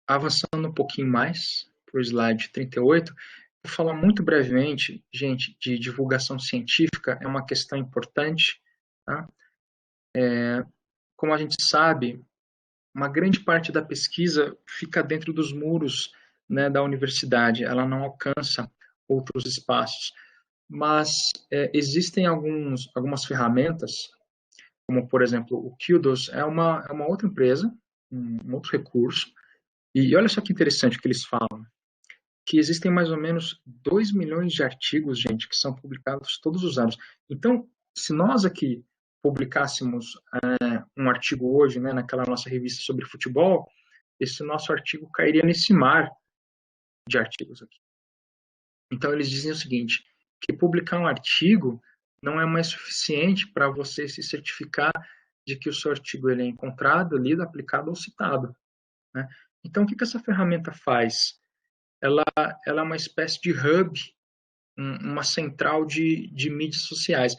Avançando um pouquinho mais para o slide 38, vou falar muito brevemente, gente, de divulgação científica, é uma questão importante. Tá? Como a gente sabe, uma grande parte da pesquisa fica dentro dos muros, né, da universidade, ela não alcança outros espaços. Mas existem algumas ferramentas, como, por exemplo, o Kudos, é uma outra empresa, um outro recurso, e olha só que interessante o que eles falam, que existem mais ou menos 2 milhões de artigos, gente, que são publicados todos os anos. Então, se nós aqui publicássemos um artigo hoje, né, naquela nossa revista sobre futebol, esse nosso artigo cairia nesse mar de artigos aqui. Então, eles dizem o seguinte, que publicar um artigo não é mais suficiente para você se certificar de que o seu artigo ele é encontrado, lido, aplicado ou citado. Né? Então, o que essa ferramenta faz? Ela é uma espécie de hub, uma central de mídias sociais.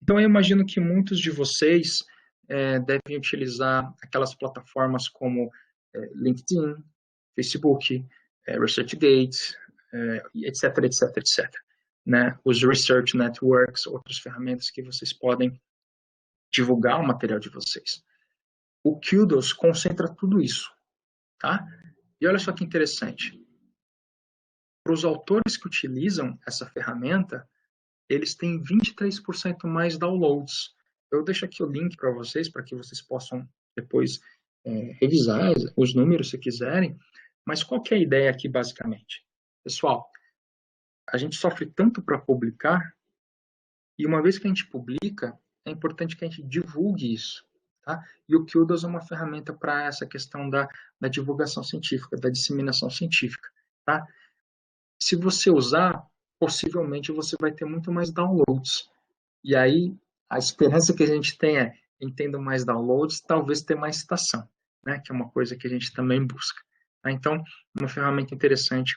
Então, eu imagino que muitos de vocês devem utilizar aquelas plataformas como LinkedIn, Facebook, ResearchGate, etc, etc, etc. Né? Os Research Networks, outras ferramentas que vocês podem divulgar o material de vocês. O Kudos concentra tudo isso, tá? E olha só que interessante. Para os autores que utilizam essa ferramenta, eles têm 23% mais downloads. Eu deixo aqui o link para vocês, para que vocês possam depois revisar os números se quiserem. Mas qual que é a ideia aqui, basicamente? Pessoal, a gente sofre tanto para publicar, e uma vez que a gente publica, é importante que a gente divulgue isso. Tá? E o Kudos é uma ferramenta para essa questão da divulgação científica, da disseminação científica. Tá? Se você usar, possivelmente você vai ter muito mais downloads. E aí, a esperança que a gente tem é, em tendo mais downloads, talvez ter mais citação, né? Que é uma coisa que a gente também busca. Tá? Então, uma ferramenta interessante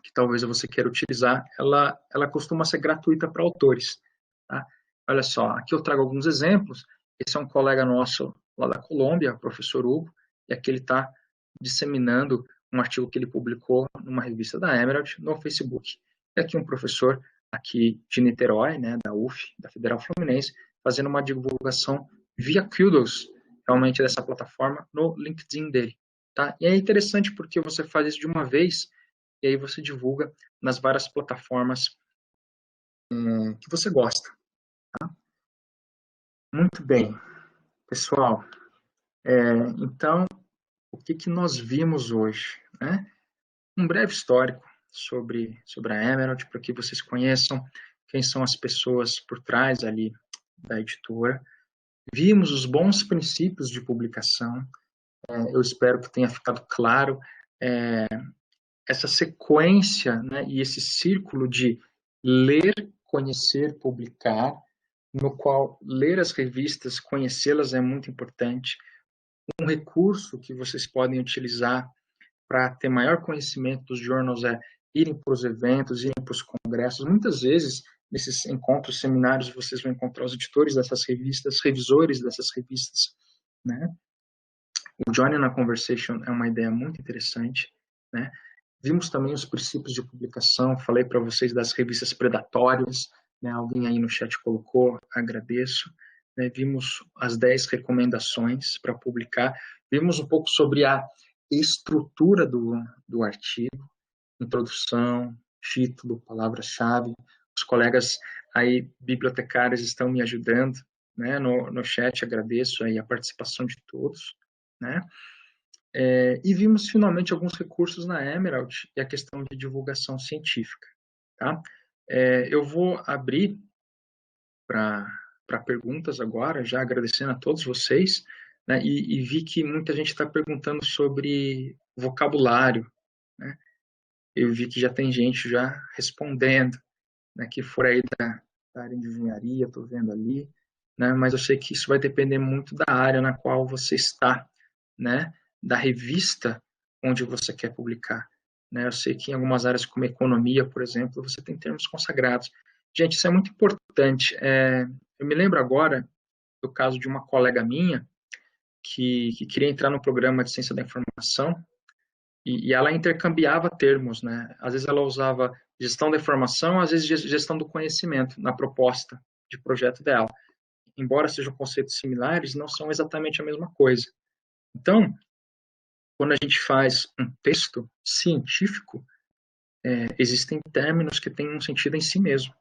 que talvez você queira utilizar, ela costuma ser gratuita para autores. Tá? Olha só, aqui eu trago alguns exemplos. Esse é um colega nosso lá da Colômbia, o professor Hugo, e aqui ele está disseminando um artigo que ele publicou numa revista da Emerald no Facebook. E aqui um professor aqui de Niterói, né, da UF, da Federal Fluminense, fazendo uma divulgação via Kudos, realmente dessa plataforma, no LinkedIn dele. Tá? E é interessante porque você faz isso de uma vez e aí você divulga nas várias plataformas que você gosta. Tá? Muito bem, pessoal. Então, o que nós vimos hoje? Né? Um breve histórico sobre a Emerald, para que vocês conheçam quem são as pessoas por trás ali da editora. Vimos os bons princípios de publicação, eu espero que tenha ficado claro essa sequência, né, e esse círculo de ler, conhecer, publicar, no qual ler as revistas, conhecê-las é muito importante. Um recurso que vocês podem utilizar para ter maior conhecimento dos journals é irem para os eventos, irem para os congressos. Muitas vezes, nesses encontros, seminários, vocês vão encontrar os editores dessas revistas, revisores dessas revistas, né? O Joining a Conversation é uma ideia muito interessante, né? Vimos também os princípios de publicação, falei para vocês das revistas predatórias, né? Alguém aí no chat colocou, agradeço. Né? Vimos as 10 recomendações para publicar, vimos um pouco sobre a estrutura do artigo, introdução, título, palavra-chave. Os colegas aí, bibliotecários, estão me ajudando, né? No chat, agradeço aí a participação de todos, né? E vimos finalmente alguns recursos na Emerald e a questão de divulgação científica, tá? Eu vou abrir para perguntas agora, já agradecendo a todos vocês, né? E vi que muita gente está perguntando sobre vocabulário, né? Eu vi que já tem gente já respondendo, né? Que for aí da área de engenharia, estou vendo ali, né? Mas eu sei que isso vai depender muito da área na qual você está, né? Da revista onde você quer publicar, né? Eu sei que em algumas áreas como economia, por exemplo, você tem termos consagrados. Gente, isso é muito importante. Eu me lembro agora do caso de uma colega minha que queria entrar no programa de ciência da informação e ela intercambiava termos, né? Às vezes ela usava gestão da informação, às vezes gestão do conhecimento na proposta de projeto dela. Embora sejam conceitos similares, não são exatamente a mesma coisa. Então, quando a gente faz um texto científico, existem términos que têm um sentido em si mesmo,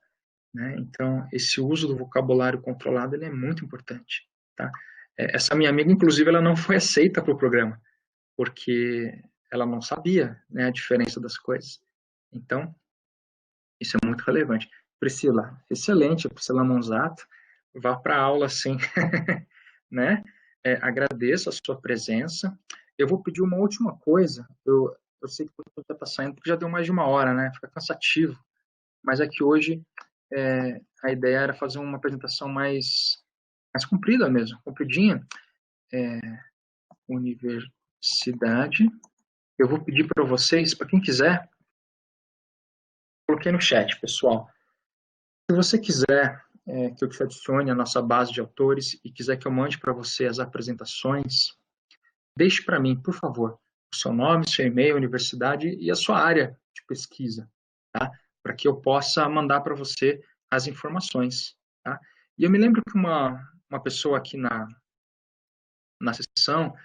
né? Então, esse uso do vocabulário controlado ele é muito importante, tá? Essa minha amiga, inclusive, ela não foi aceita para o programa, porque ela não sabia, né, a diferença das coisas. Então, isso é muito relevante. Priscila, excelente, Priscila Monzato, vá para a aula sim, né? Agradeço a sua presença. Eu vou pedir uma última coisa, eu sei que o já está saindo, porque já deu mais de uma hora, né? Fica cansativo, mas é que hoje a ideia era fazer uma apresentação mais comprida mesmo, compridinha. Universidade. Eu vou pedir para vocês, para quem quiser, coloquei no chat, pessoal. Se você quiser que eu te adicione a nossa base de autores e quiser que eu mande para você as apresentações, deixe para mim, por favor, o seu nome, seu e-mail, universidade e a sua área de pesquisa, tá? Para que eu possa mandar para você as informações, tá? E eu me lembro que uma pessoa aqui na sessão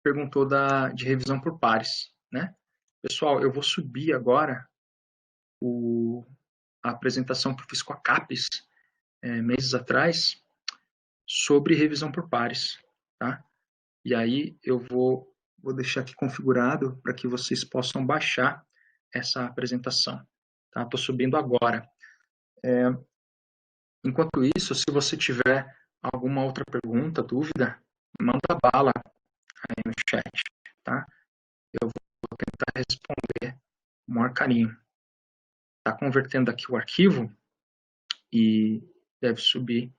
perguntou de revisão por pares, né? Pessoal, eu vou subir agora a apresentação que eu fiz com a CAPES meses atrás sobre revisão por pares, tá? E aí eu vou deixar aqui configurado para que vocês possam baixar essa apresentação, tá? Estou subindo agora. Enquanto isso, se você tiver alguma outra pergunta, dúvida, manda bala aí no chat, tá? Eu vou tentar responder com o maior carinho. Está convertendo aqui o arquivo e deve subir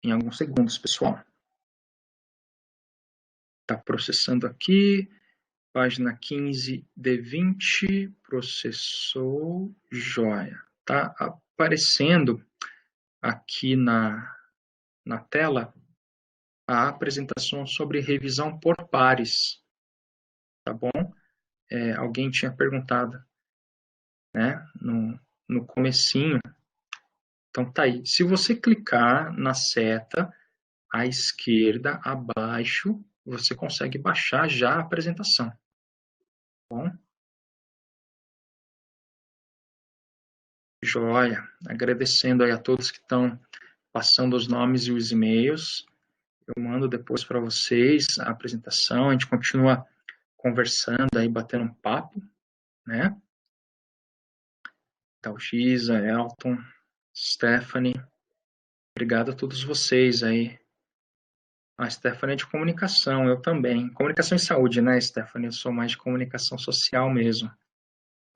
em alguns segundos, pessoal. Está processando aqui. Página 15 de 20, processou, joia. Está aparecendo aqui na tela a apresentação sobre revisão por pares, tá bom? Alguém tinha perguntado, né, no comecinho. Então tá aí. Se você clicar na seta à esquerda, abaixo, você consegue baixar já a apresentação, tá bom? Joia. Agradecendo aí a todos que estão passando os nomes e os e-mails. Eu mando depois para vocês a apresentação, a gente continua conversando aí, batendo um papo, né? Dalgisa, Elton, Stephanie, obrigado a todos vocês aí A Stephanie é de comunicação, eu também. Comunicação e saúde, né, Stephanie? Eu sou mais de comunicação social mesmo.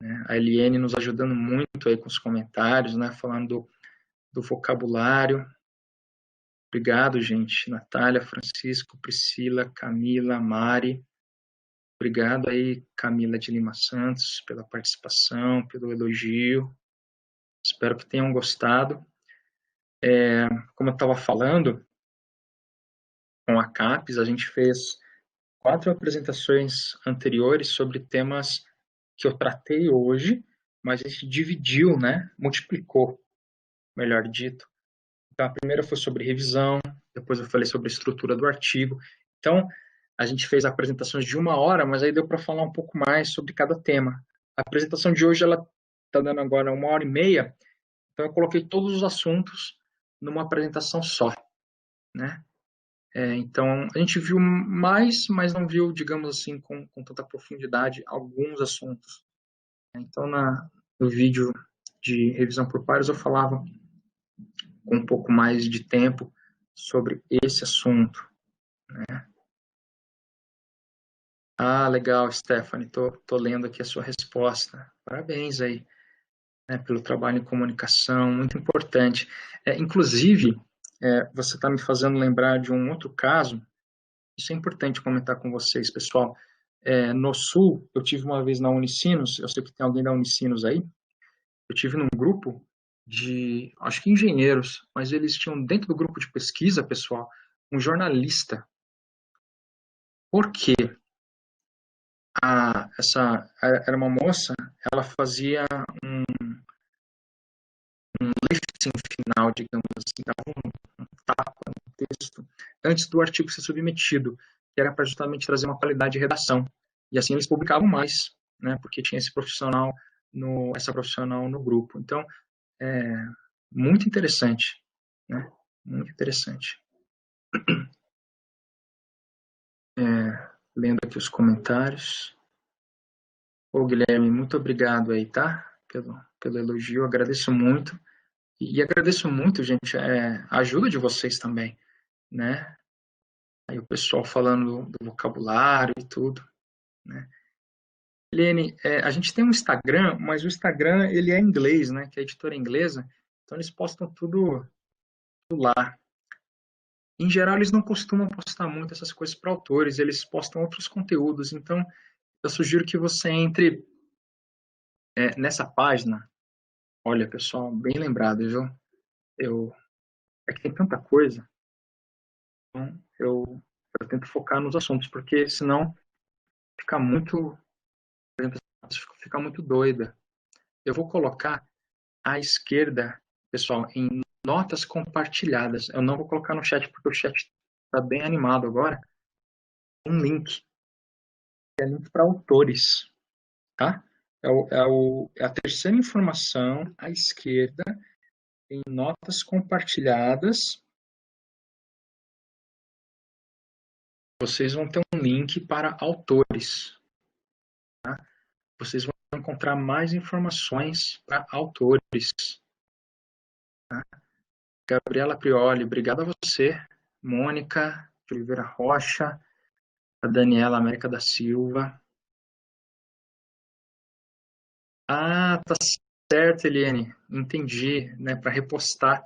Né? A Eliane nos ajudando muito aí com os comentários, né? Falando do vocabulário. Obrigado, gente. Natália, Francisco, Priscila, Camila, Mari. Obrigado aí, Camila de Lima Santos, pela participação, pelo elogio. Espero que tenham gostado. Como eu estava falando, com a CAPES, a gente fez 4 apresentações anteriores sobre temas que eu tratei hoje, mas a gente dividiu, né? Multiplicou, melhor dito. Então, a primeira foi sobre revisão, depois eu falei sobre a estrutura do artigo. Então, a gente fez apresentações de 1 hora, mas aí deu para falar um pouco mais sobre cada tema. A apresentação de hoje, ela está dando agora 1 hora e meia, então eu coloquei todos os assuntos numa apresentação só, né? Então, a gente viu mais, mas não viu, digamos assim, com tanta profundidade alguns assuntos. Então, no vídeo de revisão por pares, eu falava com um pouco mais de tempo sobre esse assunto. Né? Ah, legal, Stephanie, tô lendo aqui a sua resposta. Parabéns aí, né, pelo trabalho em comunicação, muito importante. Inclusive, você está me fazendo lembrar de um outro caso. Isso é importante comentar com vocês, pessoal. No Sul, eu tive uma vez na Unicinos, eu sei que tem alguém da Unicinos aí, eu tive num grupo de, acho que engenheiros, mas eles tinham dentro do grupo de pesquisa, pessoal, um jornalista. Por quê? Essa era uma moça, ela fazia um lifting final, digamos assim, dava um tapa no texto antes do artigo ser submetido, que era para justamente trazer uma qualidade de redação. E assim eles publicavam mais, né, porque tinha essa profissional no grupo. Então, é muito interessante, né? Muito interessante. Lendo aqui os comentários. Ô, Guilherme, muito obrigado aí, tá? Pelo elogio, agradeço muito. E agradeço muito, gente, a ajuda de vocês também, né? Aí o pessoal falando do vocabulário e tudo, né? Helene, a gente tem um Instagram, mas o Instagram, ele é em inglês, né? Que é a editora inglesa, então eles postam tudo lá. Em geral, eles não costumam postar muito essas coisas para autores, eles postam outros conteúdos. Então, eu sugiro que você entre nessa página. Olha, pessoal, bem lembrado, viu? É que tem tanta coisa, então eu tento focar nos assuntos, porque senão fica muito, fica muito doida. Eu vou colocar à esquerda, pessoal, em notas compartilhadas. Eu não vou colocar no chat, porque o chat está bem animado agora. Um link, que é link para autores, tá? É a terceira informação à esquerda, em notas compartilhadas. Vocês vão ter um link para autores. Tá? Vocês vão encontrar mais informações para autores. Tá? Gabriela Prioli, obrigado a você. Mônica de Oliveira Rocha, a Daniela América da Silva. Ah, tá certo, Eliane. Entendi, né? Para repostar.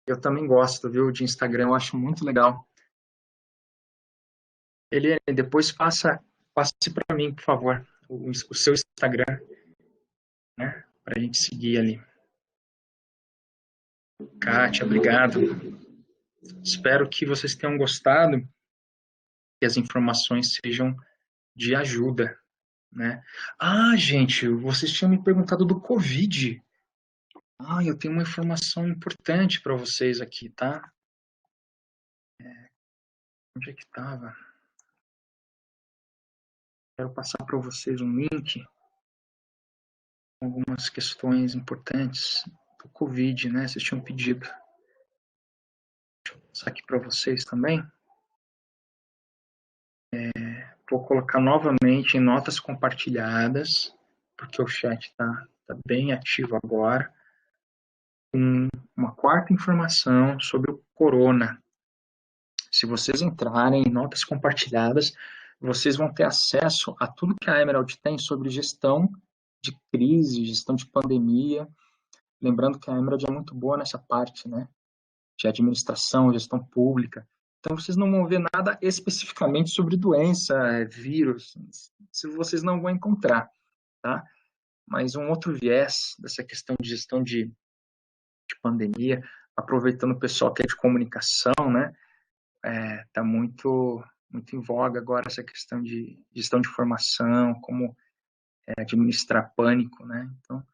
Eu também gosto, viu, de Instagram, eu acho muito legal. Eliane, depois passe para mim, por favor, o seu Instagram, né? Para a gente seguir ali. Kátia, obrigado. Espero que vocês tenham gostado, que as informações sejam de ajuda, né? Ah, gente, vocês tinham me perguntado do Covid. Ah, eu tenho uma informação importante para vocês aqui, tá? Onde é que estava? Quero passar para vocês um link com algumas questões importantes do Covid, né? Vocês tinham pedido. Deixa eu passar aqui para vocês também. Vou colocar novamente em notas compartilhadas, porque o chat está bem ativo agora. Uma quarta informação sobre o corona. Se vocês entrarem em notas compartilhadas, vocês vão ter acesso a tudo que a Emerald tem sobre gestão de crise, gestão de pandemia. Lembrando que a Emerald é muito boa nessa parte, né? De administração, gestão pública. Então, vocês não vão ver nada especificamente sobre doença, vírus, se vocês não vão encontrar, tá? Mas um outro viés dessa questão de gestão de pandemia, aproveitando o pessoal que é de comunicação, né? Tá muito em voga agora essa questão de gestão de informação, como administrar pânico, né? Então,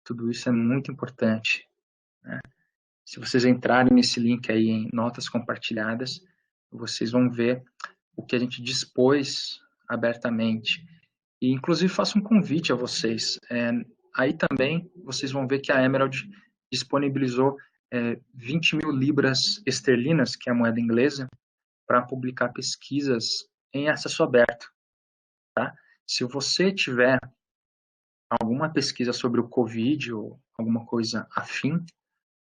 tudo isso é muito importante, né? Se vocês entrarem nesse link aí em notas compartilhadas, vocês vão ver o que a gente dispôs abertamente. E, inclusive, faço um convite a vocês. Aí também vocês vão ver que a Emerald disponibilizou 20 mil libras esterlinas, que é a moeda inglesa, para publicar pesquisas em acesso aberto. Tá? Se você tiver alguma pesquisa sobre o Covid ou alguma coisa afim,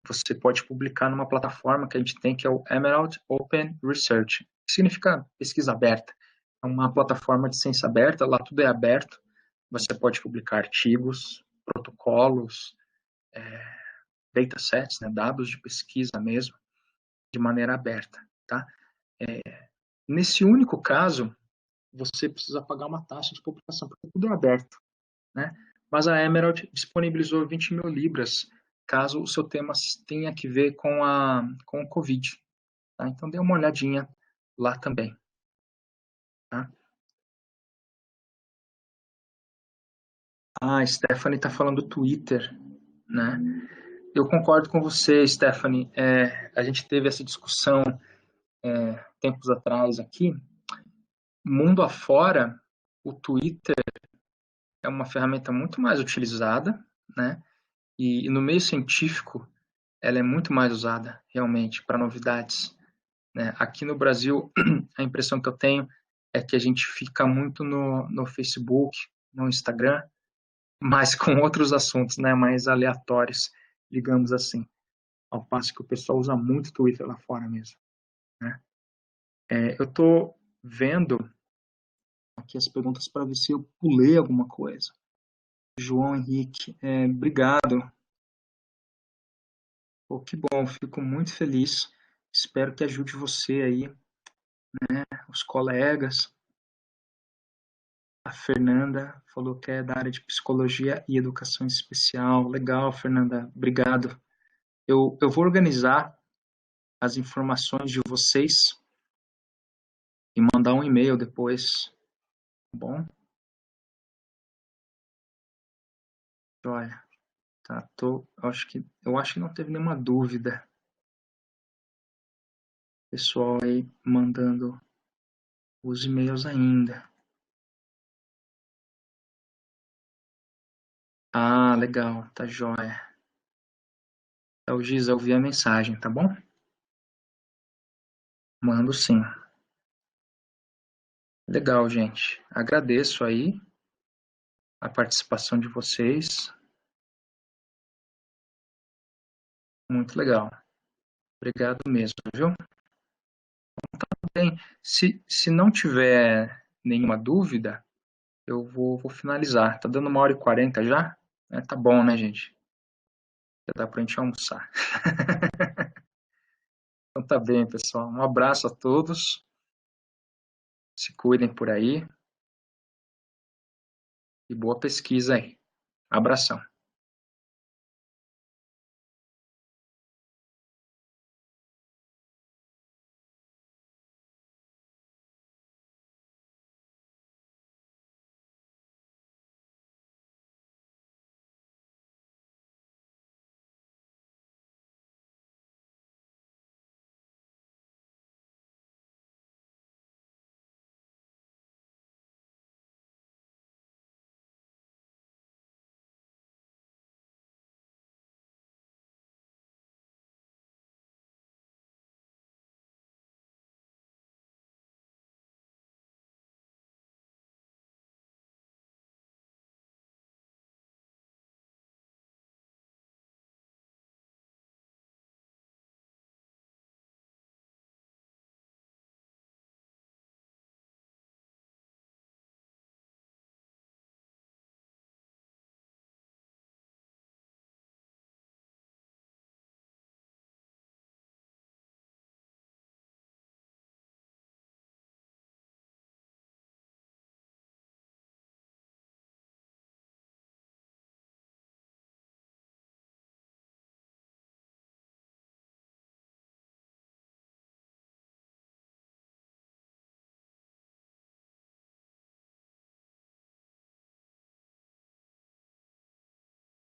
você pode publicar numa plataforma que a gente tem, que é o Emerald Open Research, que significa pesquisa aberta. É uma plataforma de ciência aberta, lá tudo é aberto. Você pode publicar artigos, protocolos, datasets, né, dados de pesquisa mesmo, de maneira aberta. Tá? Nesse único caso, você precisa pagar uma taxa de publicação, porque tudo é aberto, né? Mas a Emerald disponibilizou 20 mil libras, caso o seu tema tenha que ver com o Covid. Tá? Então, dê uma olhadinha lá também. Tá? A Stephanie está falando do Twitter, né? Eu concordo com você, Stephanie. A gente teve essa discussão tempos atrás aqui. Mundo afora, o Twitter é uma ferramenta muito mais utilizada, né? E no meio científico, ela é muito mais usada, realmente, para novidades. Né? Aqui no Brasil, a impressão que eu tenho é que a gente fica muito no Facebook, no Instagram, mas com outros assuntos, né, mais aleatórios, digamos assim. Ao passo que o pessoal usa muito Twitter lá fora mesmo. Né? Eu estou vendo aqui as perguntas para ver se eu pulei alguma coisa. João Henrique, obrigado. Pô, que bom, fico muito feliz. Espero que ajude você aí, né, os colegas. A Fernanda falou que é da área de psicologia e educação especial. Legal, Fernanda, obrigado. Eu vou organizar as informações de vocês e mandar um e-mail depois, tá bom? Olha, tá, eu acho que não teve nenhuma dúvida. Pessoal aí mandando os e-mails ainda. Ah, legal, tá joia. Tá, o Giza, eu vi a mensagem, tá bom? Mando sim. Legal, gente. Agradeço aí a participação de vocês. Muito legal. Obrigado mesmo, viu? Bem, se não tiver nenhuma dúvida, eu vou finalizar. Tá dando 1h40 já? Tá bom, né, gente? Já dá pra gente almoçar. Então tá bem, pessoal. Um abraço a todos. Se cuidem por aí. E boa pesquisa aí. Abração.